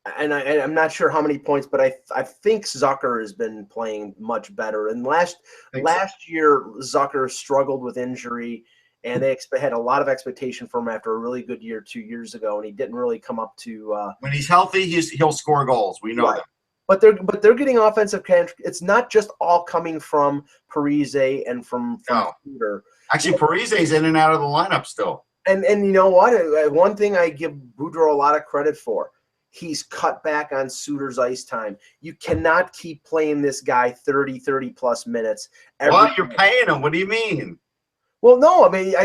Speaker 2: I'm not sure how many points, but I think Zucker has been playing much better. And last year, Zucker struggled with injury, and they had a lot of expectation for him after a really good year 2 years ago, and he didn't really come up to.
Speaker 1: When he's healthy, he'll score goals. We know that.
Speaker 2: But they're getting offensive. It's not just all coming from Parise and from Suter.
Speaker 1: Actually, Parise's in and out of the lineup still.
Speaker 2: And you know what? One thing I give Boudreau a lot of credit for. He's cut back on Suter's ice time. You cannot keep playing this guy 30-plus minutes.
Speaker 1: Well, you're paying him. What do you mean?
Speaker 2: Well, no, I mean,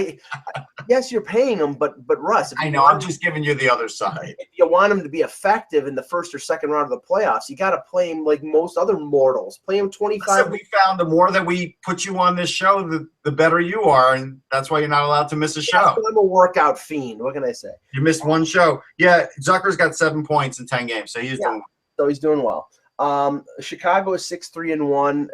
Speaker 2: yes, you're paying him, but Russ,
Speaker 1: I know. I'm just giving you the other side.
Speaker 2: If you want him to be effective in the first or second round of the playoffs, you got to play him like most other mortals. Play him 25.
Speaker 1: We found the more that we put you on this show, the better you are, and that's why you're not allowed to miss a show.
Speaker 2: I'm a workout fiend. What can I say?
Speaker 1: You missed one show. Yeah, Zucker's got 7 points in 10 games, so he's doing well.
Speaker 2: So he's doing well. Chicago is 6-3-1,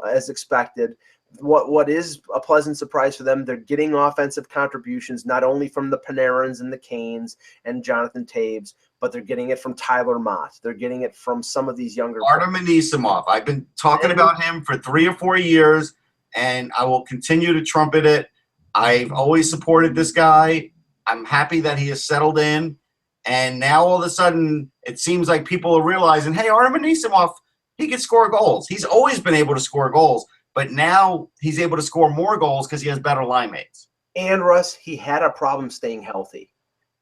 Speaker 2: as expected. What is a pleasant surprise for them, they're getting offensive contributions not only from the Panarins and the Canes and Jonathan Taves, but they're getting it from Tyler Mott. They're getting it from some of these younger
Speaker 1: Artem Anisimov. I've been talking about him for 3 or 4 years, and I will continue to trumpet it. I've always supported this guy. I'm happy that he has settled in, and now all of a sudden it seems like people are realizing, hey, Artem Anisimov, he can score goals. He's always been able to score goals. But now he's able to score more goals because he has better line mates.
Speaker 2: And, Russ, he had a problem staying healthy.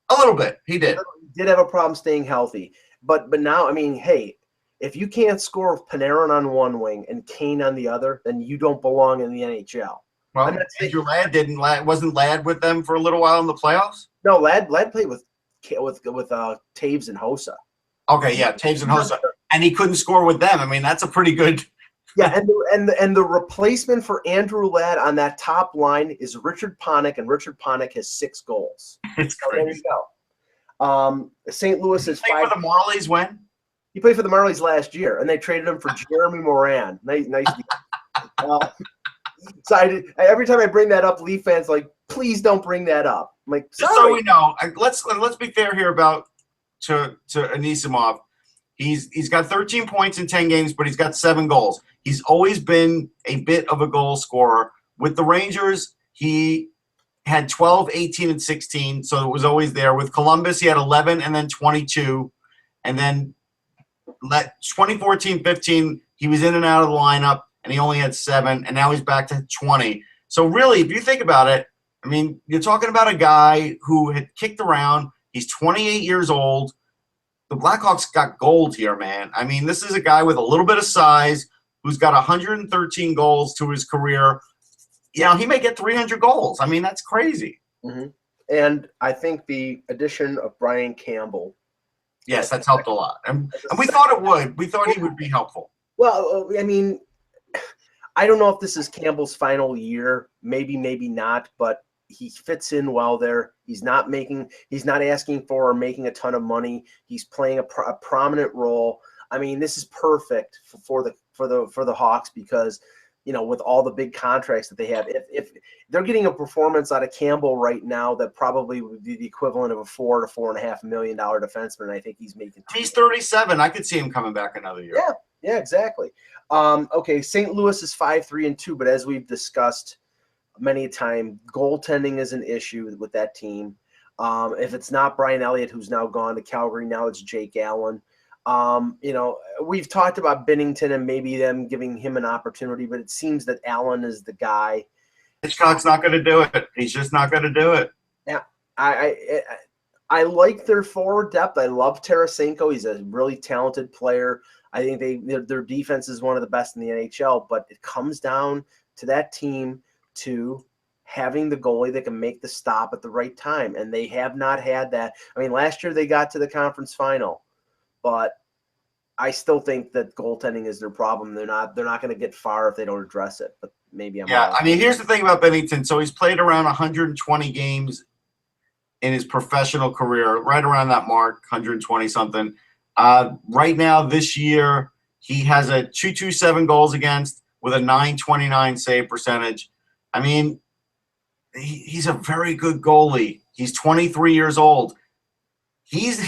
Speaker 1: A little bit. He did.
Speaker 2: He did have a problem staying healthy. But now, I mean, hey, if you can't score with Panarin on one wing and Kane on the other, then you don't belong in the NHL.
Speaker 1: Well, Andrew Ladd wasn't Ladd with them for a little while in the playoffs?
Speaker 2: No, Ladd played with Taves and Hossa.
Speaker 1: Okay, yeah, Taves and Hossa. And he couldn't score with them. I mean, that's a pretty good –
Speaker 2: yeah, and the replacement for Andrew Ladd on that top line is Richard Panik, and Richard Panik has 6 goals.
Speaker 1: It's crazy.
Speaker 2: There you go. St. Louis is 5.
Speaker 1: He played for the Marlies when?
Speaker 2: He played for the Marlies last year, and they traded him for Jeremy Moran. Nice deal. So every time I bring that up, Leaf fans are like, please don't bring that up. I'm like, sorry.
Speaker 1: Just so we know, let's be fair here about to Anisimov. He's got 13 points in 10 games, but he's got 7 goals. He's always been a bit of a goal scorer. With the Rangers, he had 12, 18, and 16, so it was always there. With Columbus, he had 11 and then 22. And then 2014-15, he was in and out of the lineup, and he only had 7, and now he's back to 20. So really, if you think about it, I mean, you're talking about a guy who had kicked around. He's 28 years old. The Blackhawks got gold here, man. I mean, this is a guy with a little bit of size who's got 113 goals to his career. He may get 300 goals. I mean, that's crazy.
Speaker 2: Mm-hmm. And I think the addition of Brian Campbell
Speaker 1: Yes, that's helped a lot. And we thought it would. We thought he would be helpful.
Speaker 2: Well, I mean, I don't know if this is Campbell's final year. Maybe, maybe not. But he fits in well there. He's not asking for or making a ton of money. He's playing a prominent role. I mean, this is perfect for the Hawks because, with all the big contracts that they have, if they're getting a performance out of Campbell right now that probably would be the equivalent of a $4 to $4.5 million defenseman. I think he's making.
Speaker 1: He's 37. I could see him coming back another year.
Speaker 2: Yeah, exactly. Okay, St. Louis is 5-3-2, but as we've discussed many a time, goaltending is an issue with that team. If it's not Brian Elliott, who's now gone to Calgary, now it's Jake Allen. We've talked about Binnington and maybe them giving him an opportunity, but it seems that Allen is the guy.
Speaker 1: Hitchcock's not going to do it. He's just not going to do it.
Speaker 2: Yeah, I like their forward depth. I love Tarasenko. He's a really talented player. I think their defense is one of the best in the NHL, but it comes down to that team to having the goalie that can make the stop at the right time, and they have not had that. I mean, last year they got to the conference final, but I still think that goaltending is their problem. They're not going to get far if they don't address it. But maybe I'm wrong.
Speaker 1: I mean, here's the thing about Binnington. So he's played around 120 games in his professional career, right around that mark, 120 something. Right now, this year, he has a 227 goals against with a 929 save percentage. I mean, he's a very good goalie. He's 23 years old. He's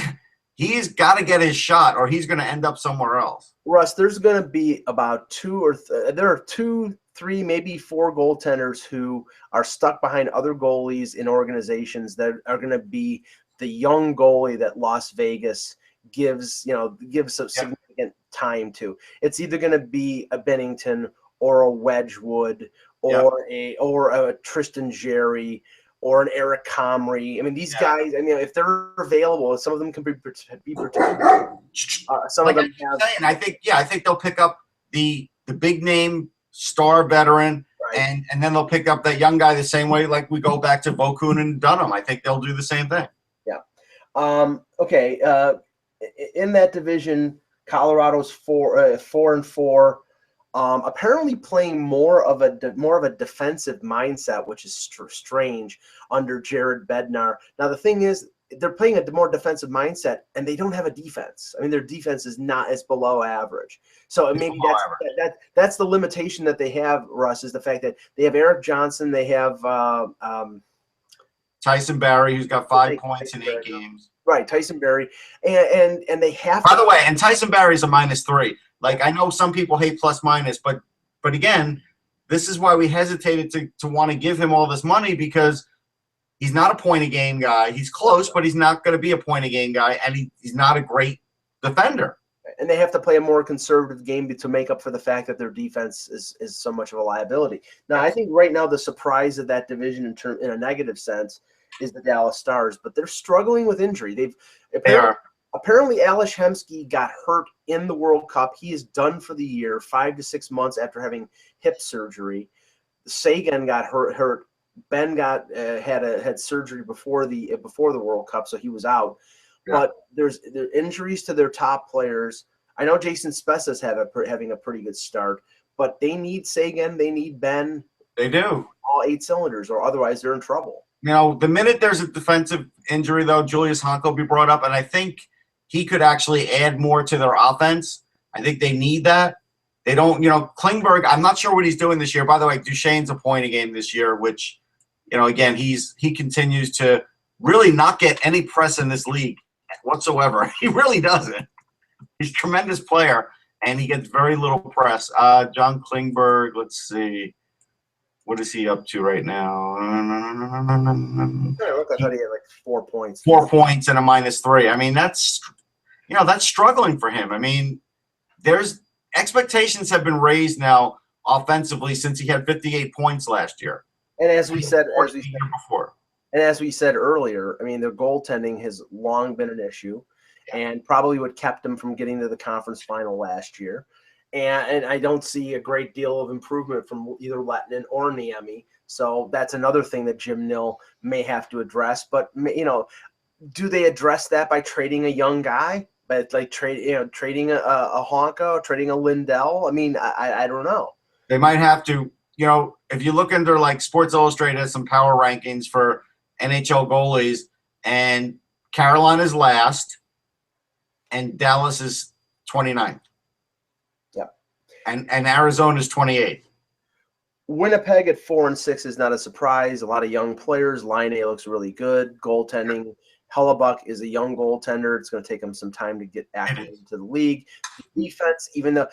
Speaker 1: got to get his shot, or he's going to end up somewhere else.
Speaker 2: Russ, there's going to be about there are 2, 3, maybe 4 goaltenders who are stuck behind other goalies in organizations that are going to be the young goalie that Las Vegas gives a significant time to. It's either going to be a Binnington or a Wedgwood or a Tristan Jarry or an Eric Comrie. I mean, these guys, if they're available, some of them can be protected. Some of them have.
Speaker 1: I think they'll pick up the big name star veteran, right, and then they'll pick up that young guy the same way like we go back to Vokun and Dunham. I think they'll do the same thing.
Speaker 2: Yeah. Okay. In that division, Colorado's 4-4. Apparently playing more of a defensive mindset, which is strange under Jared Bednar. Now the thing is, they're playing a more defensive mindset, and they don't have a defense. I mean, their defense is not as below average. So maybe that's the limitation that they have. Russ, is the fact that they have Eric Johnson, they have
Speaker 1: Tyson Barrie, who's got 5 points in 8 games.
Speaker 2: Right, Tyson Barrie, and they have.
Speaker 1: By the way, and Tyson Barrie's a -3. Like, I know some people hate plus minus, but again, this is why we hesitated to want to give him all this money, because he's not a point-a-game guy. He's close, but he's not going to be a point-a-game guy, and he's not a great defender.
Speaker 2: And they have to play a more conservative game to make up for the fact that their defense is so much of a liability. Now, I think right now the surprise of that division in a negative sense is the Dallas Stars, but they're struggling with injury. Apparently Ales Hemsky got hurt in the World Cup. He is done for the year, 5 to 6 months after having hip surgery. Sagan got hurt. Ben had surgery before the World Cup, so he was out. Yeah. But there's injuries to their top players. I know Jason Spezza's having a pretty good start, but they need Sagan, they need Ben.
Speaker 1: They do.
Speaker 2: All 8 cylinders, or otherwise they're in trouble.
Speaker 1: The minute there's a defensive injury, though, Julius Honk will be brought up, and I think he could actually add more to their offense. I think they need that. They don't, Klingberg, I'm not sure what he's doing this year. By the way, Duchesne's a point a game this year, which, again, he continues to really not get any press in this league whatsoever. He really doesn't. He's a tremendous player, and he gets very little press. John Klingberg, let's see. What is he up to right now?
Speaker 2: I thought he had like 4 points.
Speaker 1: 4 points and a -3. I mean, that's struggling for him. I mean, there's expectations have been raised now offensively since he had 58 points last year.
Speaker 2: And as we said earlier, I mean, their goaltending has long been an issue, and probably what kept them from getting to the conference final last year. And I don't see a great deal of improvement from either Lettinen or Niemi. So that's another thing that Jim Nill may have to address. But, do they address that by trading a young guy? But like trading a Honka, trading a Lindell? I mean, I don't know.
Speaker 1: They might have to, if you look under like Sports Illustrated has some power rankings for NHL goalies, and Carolina's last, and Dallas is 29th.
Speaker 2: Yep.
Speaker 1: And Arizona's 28th.
Speaker 2: Winnipeg at 4-6 is not a surprise. A lot of young players. Line A looks really good. Goaltending. Hellebuck is a young goaltender. It's going to take him some time to get acclimated to the league. Defense, even though,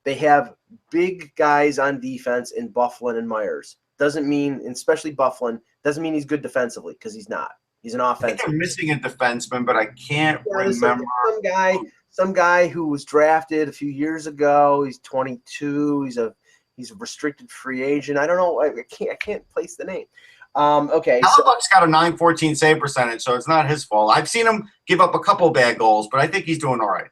Speaker 2: they have big guys on defense in Byfuglien and Myers. Doesn't mean, especially Byfuglien, doesn't mean he's good defensively, because he's not. He's an offensive.
Speaker 1: I think I'm missing a defenseman, but I can't remember.
Speaker 2: Some guy who was drafted a few years ago. He's 22. He's a restricted free agent. I don't know. I can't place the name. Okay.
Speaker 1: Hellebuck's got a .914 save percentage, so it's not his fault. I've seen him give up a couple bad goals, but I think he's doing all right.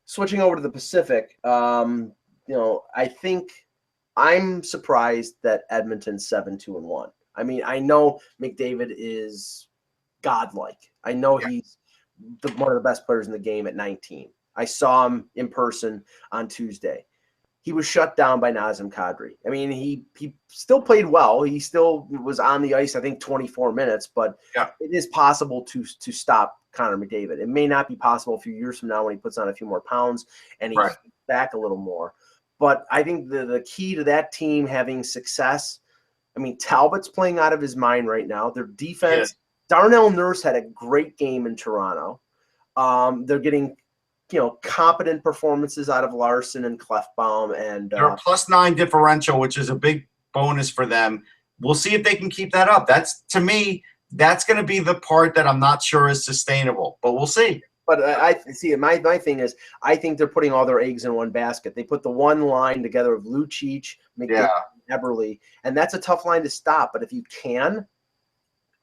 Speaker 2: Switching over to the Pacific, I think I'm surprised that Edmonton's 7-2-1. I mean, I know McDavid is godlike. I know he's one of the best players in the game at 19. I saw him in person on Tuesday. He was shut down by Nazem Kadri. I mean, he still played well. He still was on the ice, I think, 24 minutes, but it is possible to stop Connor McDavid. It may not be possible a few years from now when he puts on a few more pounds and he's back a little more. But I think the key to that team having success, I mean, Talbot's playing out of his mind right now. Their defense, Darnell Nurse had a great game in Toronto. They're getting competent performances out of Larson and Clefbaum, and
Speaker 1: they're a +9 differential, which is a big bonus for them. We'll see if they can keep that up. To me, that's going to be the part that I'm not sure is sustainable, but we'll see.
Speaker 2: But I see. My thing is, I think they're putting all their eggs in one basket. They put the one line together of Lucic, McDavid, and Eberle, and that's a tough line to stop. But if you can,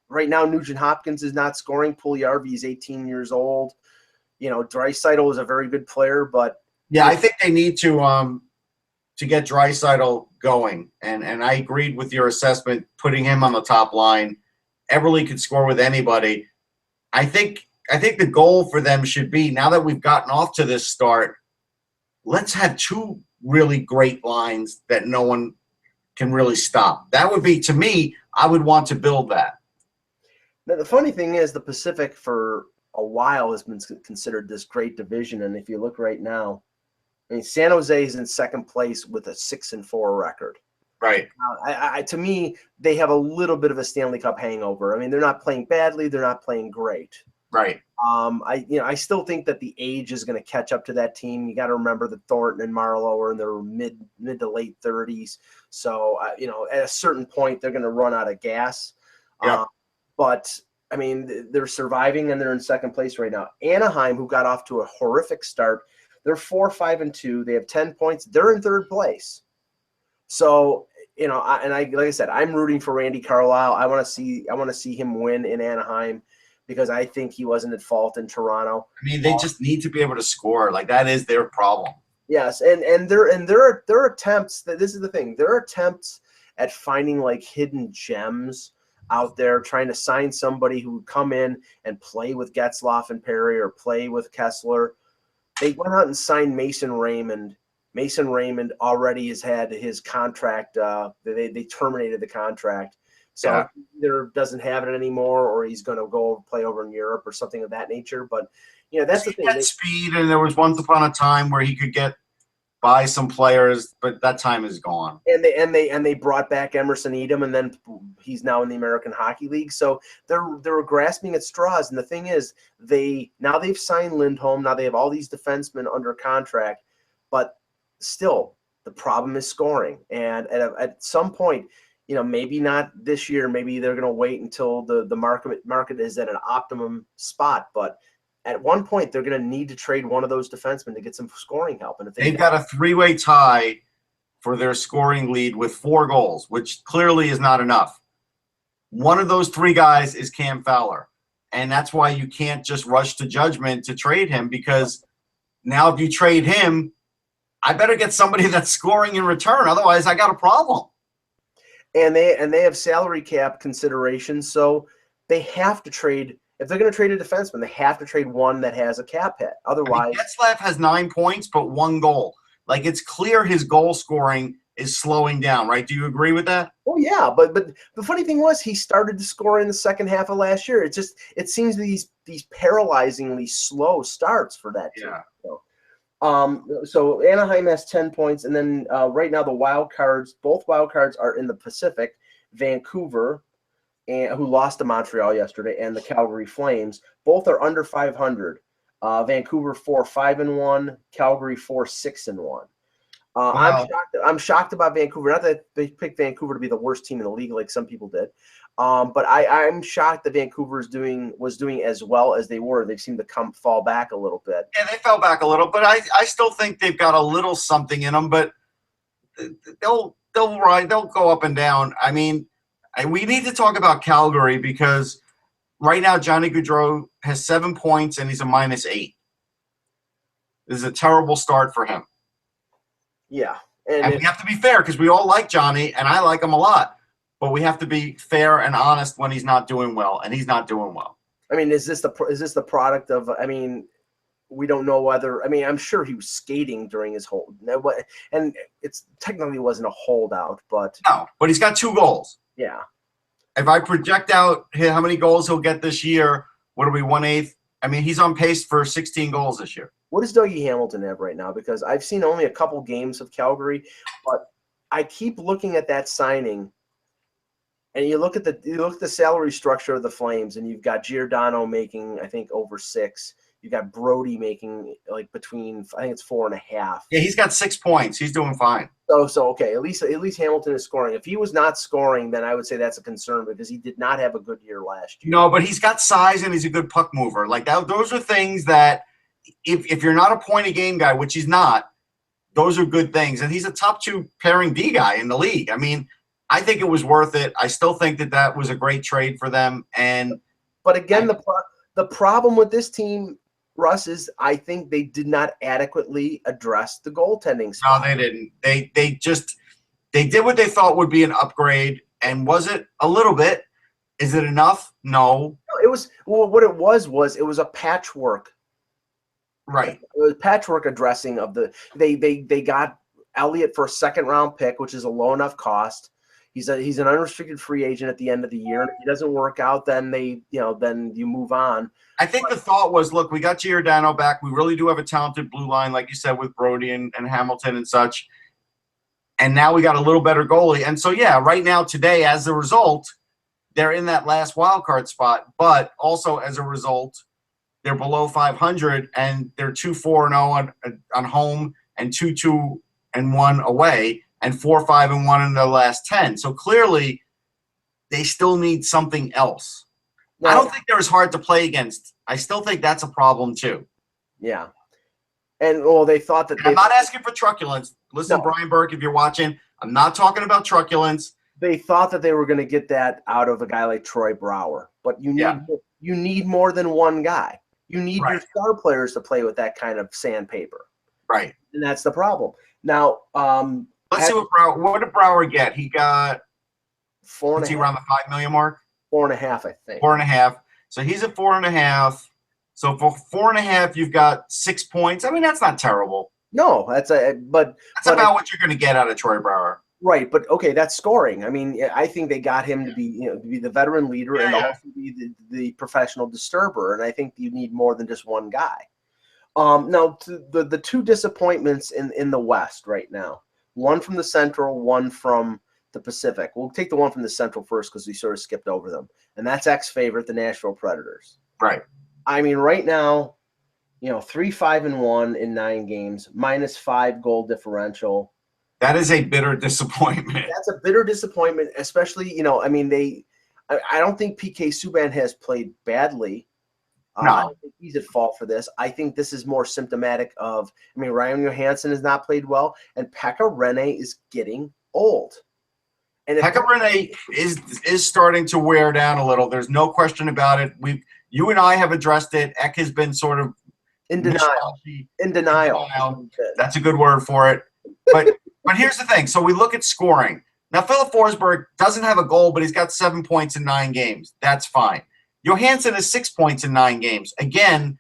Speaker 2: right now Nugent Hopkins is not scoring. Puljujarvi is 18 years old. Draisaitl is a very good player, but
Speaker 1: I think they need to get Draisaitl going. And I agreed with your assessment, putting him on the top line. Eberle could score with anybody. I think the goal for them should be, now that we've gotten off to this start, let's have two really great lines that no one can really stop. That would be, to me, I would want to build that.
Speaker 2: Now, the funny thing is, the Pacific for a while has been considered this great division, and if you look right now, I mean, San Jose is in second place with a 6-4 record.
Speaker 1: Right.
Speaker 2: To me, they have a little bit of a Stanley Cup hangover. I mean, they're not playing badly, they're not playing great.
Speaker 1: Right.
Speaker 2: I still think that the age is going to catch up to that team. You got to remember that Thornton and Marlowe are in their mid to late 30s. So at a certain point, they're going to run out of gas.
Speaker 1: Yeah.
Speaker 2: But I mean, they're surviving and they're in second place right now. Anaheim, who got off to a horrific start, they're 4-5-2. They have 10 points. They're in third place. So, like I said, I'm rooting for Randy Carlyle. I want to see him win in Anaheim because I think he wasn't at fault in Toronto.
Speaker 1: I mean, they just need to be able to score. Like, that is their problem.
Speaker 2: Yes, and their attempts. This is the thing. Their attempts at finding like hidden gems out there, trying to sign somebody who would come in and play with Getzlaf and Perry or play with Kessler. They went out and signed Mason Raymond. Mason Raymond already has had his contract. They terminated the contract. So either doesn't have it anymore or he's going to go play over in Europe or something of that nature. But, that's the thing.
Speaker 1: He had speed, and there was once upon a time where he could get by some players, but that time is gone.
Speaker 2: And they brought back Emerson Edom, and then he's now in the American Hockey League. So they're grasping at straws. And the thing is, they've signed Lindholm. Now they have all these defensemen under contract, but still the problem is scoring. And at some point, maybe not this year. Maybe they're going to wait until the market is at an optimum spot. But at one point, they're going to need to trade one of those defensemen to get some scoring help. And if
Speaker 1: they've got a three-way tie for their scoring lead with 4 goals, which clearly is not enough. One of those 3 guys is Cam Fowler. And that's why you can't just rush to judgment to trade him, because now if you trade him, I better get somebody that's scoring in return. Otherwise, I got a problem. And
Speaker 2: they have salary cap considerations, so they have to trade if they're going to trade a defenseman, they have to trade one that has a cap hit. Otherwise,
Speaker 1: Getzlaf has 9 points, but 1 goal. Like, it's clear his goal scoring is slowing down, right? Do you agree with that?
Speaker 2: Oh yeah, but the funny thing was he started to score in the second half of last year. It seems these paralyzingly slow starts for that team. Yeah. So Anaheim has 10 points, and then right now the both wild cards are in the Pacific. Vancouver, who lost to Montreal yesterday, and the Calgary Flames, both are under 500. Vancouver 4-5-1, Calgary 4-6-1.
Speaker 1: Wow.
Speaker 2: I'm shocked about Vancouver. Not that they picked Vancouver to be the worst team in the league, like some people did, but I'm shocked that Vancouver was doing as well as they were. They seem to fall back a little bit.
Speaker 1: Yeah, they fell back a little, but I still think they've got a little something in them. But they'll go up and down. I mean, we need to talk about Calgary because right now Johnny Gaudreau has 7 points and he's a -8. This is a terrible start for him.
Speaker 2: Yeah.
Speaker 1: And we have to be fair because we all like Johnny, and I like him a lot. But we have to be fair and honest when he's not doing well, and he's not doing well.
Speaker 2: I mean, is this the product of? I mean, we don't know whether. I mean, I'm sure he was skating during his hold, and it's technically wasn't a holdout, but
Speaker 1: no. But he's got 2 goals.
Speaker 2: Yeah.
Speaker 1: If I project out how many goals he'll get this year, what are we 1/8? I mean, he's on pace for 16 goals this year.
Speaker 2: What does Dougie Hamilton have right now? Because I've seen only a couple games of Calgary, but I keep looking at that signing, and you look at the salary structure of the Flames, and you've got Giordano making, I think, over 6. You got Brody making like between, I think it's 4.5.
Speaker 1: Yeah, he's got 6 points. He's doing fine.
Speaker 2: So okay, at least Hamilton is scoring. If he was not scoring, then I would say that's a concern because he did not have a good year last year.
Speaker 1: No, but he's got size and he's a good puck mover. Like that, those are things that if you're not a point a game guy, which he's not, those are good things. And he's a top 2 pairing D guy in the league. I mean, I think it was worth it. I still think that was a great trade for them.
Speaker 2: But again, the problem with this team, Russ, is I think they did not adequately address the goaltending spot.
Speaker 1: No, they didn't. They did what they thought would be an upgrade. And was it a little bit? Is it enough? No.
Speaker 2: It was what it was it was a patchwork.
Speaker 1: Right.
Speaker 2: It was patchwork addressing of they got Elliott for a 2nd-round pick, which is a low enough cost. He's an unrestricted free agent at the end of the year, and if he doesn't work out, then you move on.
Speaker 1: I think the thought was, look, we got Giordano back. We really do have a talented blue line, like you said, with Brody and Hamilton and such. And now we got a little better goalie. And so, yeah, right now, today, as a result, they're in that last wild card spot. But also, as a result, they're below 500, and they're 2-4-0 on home and 2-2-1 away, and 4-5-1 in their last 10. So clearly, they still need something else. No. I don't think they're as hard to play against. I still think that's a problem too.
Speaker 2: Yeah, and they thought that.
Speaker 1: I'm not asking for truculence. Listen, no. Brian Burke, if you're watching, I'm not talking about truculence.
Speaker 2: They thought that they were going to get that out of a guy like Troy Brouwer, but you need more than one guy. You need your star players to play with that kind of sandpaper.
Speaker 1: Right.
Speaker 2: And that's the problem. Now,
Speaker 1: let's see what did Brouwer get? He got
Speaker 2: 4.5.
Speaker 1: Is he around the $5 million mark?
Speaker 2: 4.5, I think.
Speaker 1: 4.5. So he's at 4.5. So for 4.5, you've got 6 points. I mean, that's not terrible.
Speaker 2: No, that's about
Speaker 1: what you're going to get out of Troy Brouwer.
Speaker 2: Right, but okay, that's scoring. I mean, I think they got him to be the veteran leader and also be the professional disturber. And I think you need more than just one guy. Now, the 2 disappointments in the West right now. One from the Central, one from the Pacific. We'll take the one from the Central first because we sort of skipped over them. And that's ex-favorite, the Nashville Predators.
Speaker 1: Right.
Speaker 2: I mean, right now, 3-5-1 in 9 games, -5 goal differential.
Speaker 1: That is a bitter disappointment.
Speaker 2: That's a bitter disappointment, especially, I mean, I don't think PK Subban has played badly.
Speaker 1: No.
Speaker 2: I don't think he's at fault for this. I think this is more symptomatic of, Ryan Johansson has not played well, and Pekka Rinne is getting old. And
Speaker 1: Pekka Rinne is starting to wear down a little. There's no question about it. You and I have addressed it. Eck has been sort of
Speaker 2: in denial. In denial.
Speaker 1: That's a good word for it. But here's the thing. So we look at scoring. Now, Philip Forsberg doesn't have a goal, but he's got 7 points in 9 games. That's fine. Johansson has 6 points in 9 games. Again,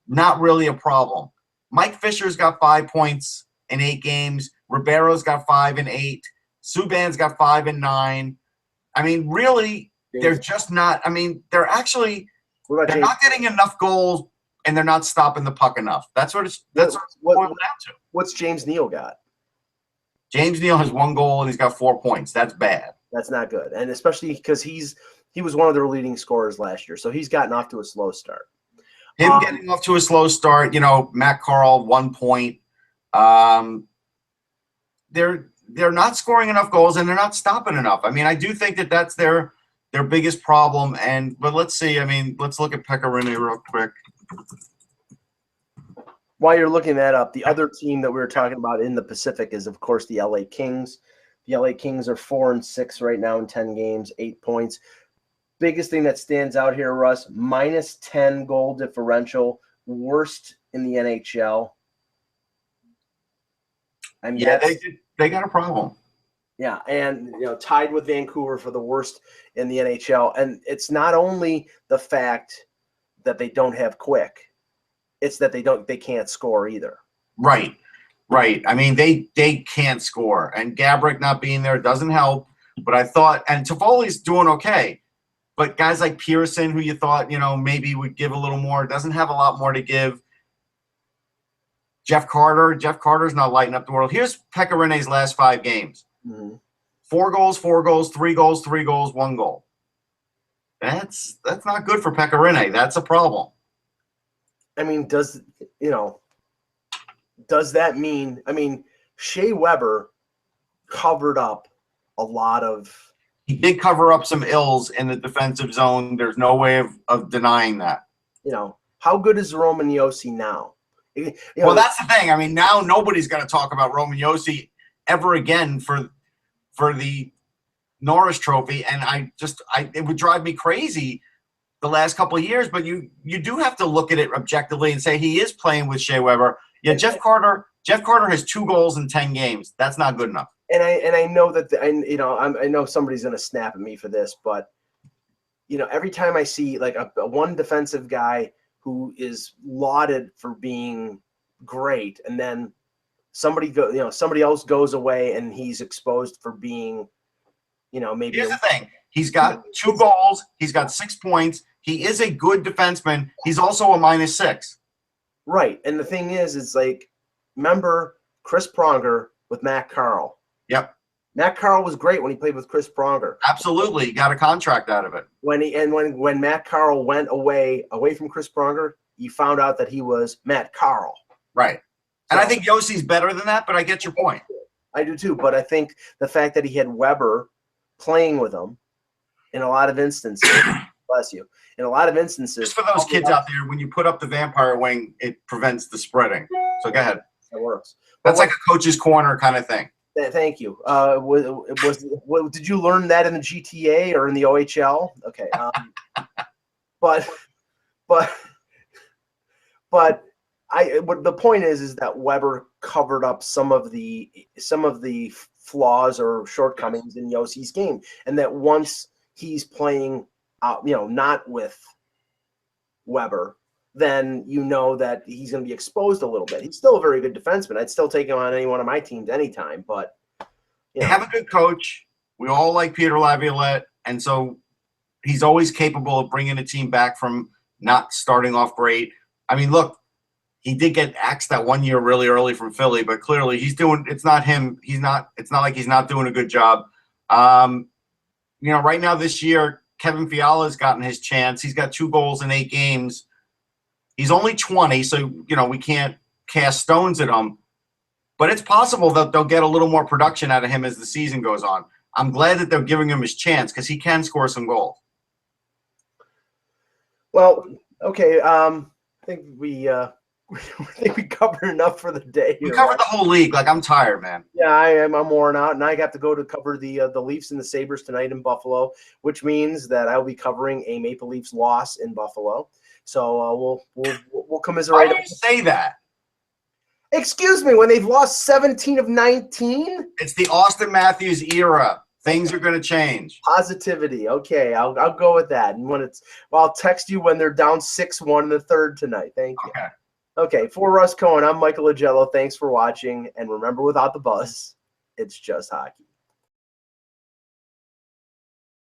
Speaker 1: not really a problem. Mike Fisher's got 5 points in 8 games. Ribeiro's got 5 in 8. Subban's got 5 in 9. I mean, really, they're just not. I mean, they're not getting enough goals, and they're not stopping the puck enough. That's what it's boiled down to.
Speaker 2: What's James Neal got?
Speaker 1: James Neal has 1 goal and he's got 4 points. That's bad.
Speaker 2: That's not good, and especially because he was one of their leading scorers last year, so he's gotten off to a slow start.
Speaker 1: Him getting off to a slow start, Matt Carl, 1 point. They're not scoring enough goals and they're not stopping enough. I mean, I do think that that's their biggest problem. But let's see. I mean, let's look at Pekka Rinne real quick.
Speaker 2: While you're looking that up, the other team that we were talking about in the Pacific is, of course, the LA Kings. The LA Kings are 4-6 right now in 10 games, 8 points. Biggest thing that stands out here, Russ, minus 10 goal differential, worst in the NHL. I mean,
Speaker 1: yeah, they got a problem.
Speaker 2: Yeah, and tied with Vancouver for the worst in the NHL. And it's not only the fact that they don't have Quick, it's that they can't score either.
Speaker 1: Right. I mean, they can't score, and Gabrick not being there doesn't help. But I thought, and Toffoli's doing okay, but guys like Pearson, who you thought maybe would give a little more, doesn't have a lot more to give. Jeff Carter's not lighting up the world. Here's Pekka Rinne's last 5 games.
Speaker 2: Mm-hmm.
Speaker 1: 4 goals, 4 goals, 3 goals, 3 goals, 1 goal. That's not good for Pekka Rinne. That's a problem.
Speaker 2: I mean, does that mean? I mean, Shea Weber covered up a lot of.
Speaker 1: He did cover up some ills in the defensive zone. There's no way of denying that.
Speaker 2: How good is Roman Josi now?
Speaker 1: Well, that's the thing. I mean, now nobody's going to talk about Roman Josi ever again for the Norris Trophy, and it would drive me crazy the last couple of years. But you do have to look at it objectively and say he is playing with Shea Weber. Yeah, Jeff Carter has 2 goals in 10 games. That's not good enough.
Speaker 2: And I know that I know somebody's going to snap at me for this, but every time I see like a one defensive guy who is lauded for being great, and then somebody else goes away and he's exposed for being, maybe.
Speaker 1: Here's the thing: he's got 2 goals, he's got 6 points. He is a good defenseman. He's also a -6.
Speaker 2: Right, and the thing is like, remember Chris Pronger with Matt Carl?
Speaker 1: Yep.
Speaker 2: Matt Carl was great when he played with Chris Pronger.
Speaker 1: Absolutely, he got a contract out of it.
Speaker 2: When Matt Carl went away from Chris Pronger, you found out that he was Matt Carl.
Speaker 1: Right. And I think Yossi's better than that, but I get your point.
Speaker 2: I do too, but I think the fact that he had Weber playing with him in a lot of instances, bless you, in a lot of instances.
Speaker 1: Just for those kids out there, when you put up the vampire wing, it prevents the spreading. So go ahead.
Speaker 2: That works.
Speaker 1: That's like a coach's corner kind of thing.
Speaker 2: Thank you. Did you learn that in the GTA or in the OHL? Okay. But the point is that Weber covered up some of the flaws or shortcomings in Yossi's game, and that once he's playing, not with Weber, then that he's going to be exposed a little bit. He's still a very good defenseman. I'd still take him on any one of my teams anytime, but
Speaker 1: they have a good coach. We all like Peter Laviolette, and so he's always capable of bringing a team back from not starting off great. I mean, look, he did get axed that 1 year really early from Philly, but clearly it's not him. It's not like he's not doing a good job. Right now this year, Kevin Fiala's gotten his chance. He's got 2 goals in 8 games. He's only 20, so, we can't cast stones at him. But it's possible that they'll get a little more production out of him as the season goes on. I'm glad that they're giving him his chance because he can score some goals. Well,
Speaker 2: okay. I think we covered enough for the day.
Speaker 1: We covered the whole league. Like, I'm tired, man.
Speaker 2: Yeah, I am. I'm worn out, and I have to go to cover the Leafs and the Sabres tonight in Buffalo, which means that I'll be covering a Maple Leafs loss in Buffalo. So we'll commiserate.
Speaker 1: Why do you say that?
Speaker 2: Excuse me, when they've lost 17 of 19?
Speaker 1: It's the Austin Matthews era. Things are going to change.
Speaker 2: Positivity. Okay, I'll go with that. And I'll text you when they're down 6-1 in the third tonight. Thank you.
Speaker 1: Okay.
Speaker 2: Okay, for Russ Cohen, I'm Michael Agello. Thanks for watching. And remember, without the buzz, it's just hockey.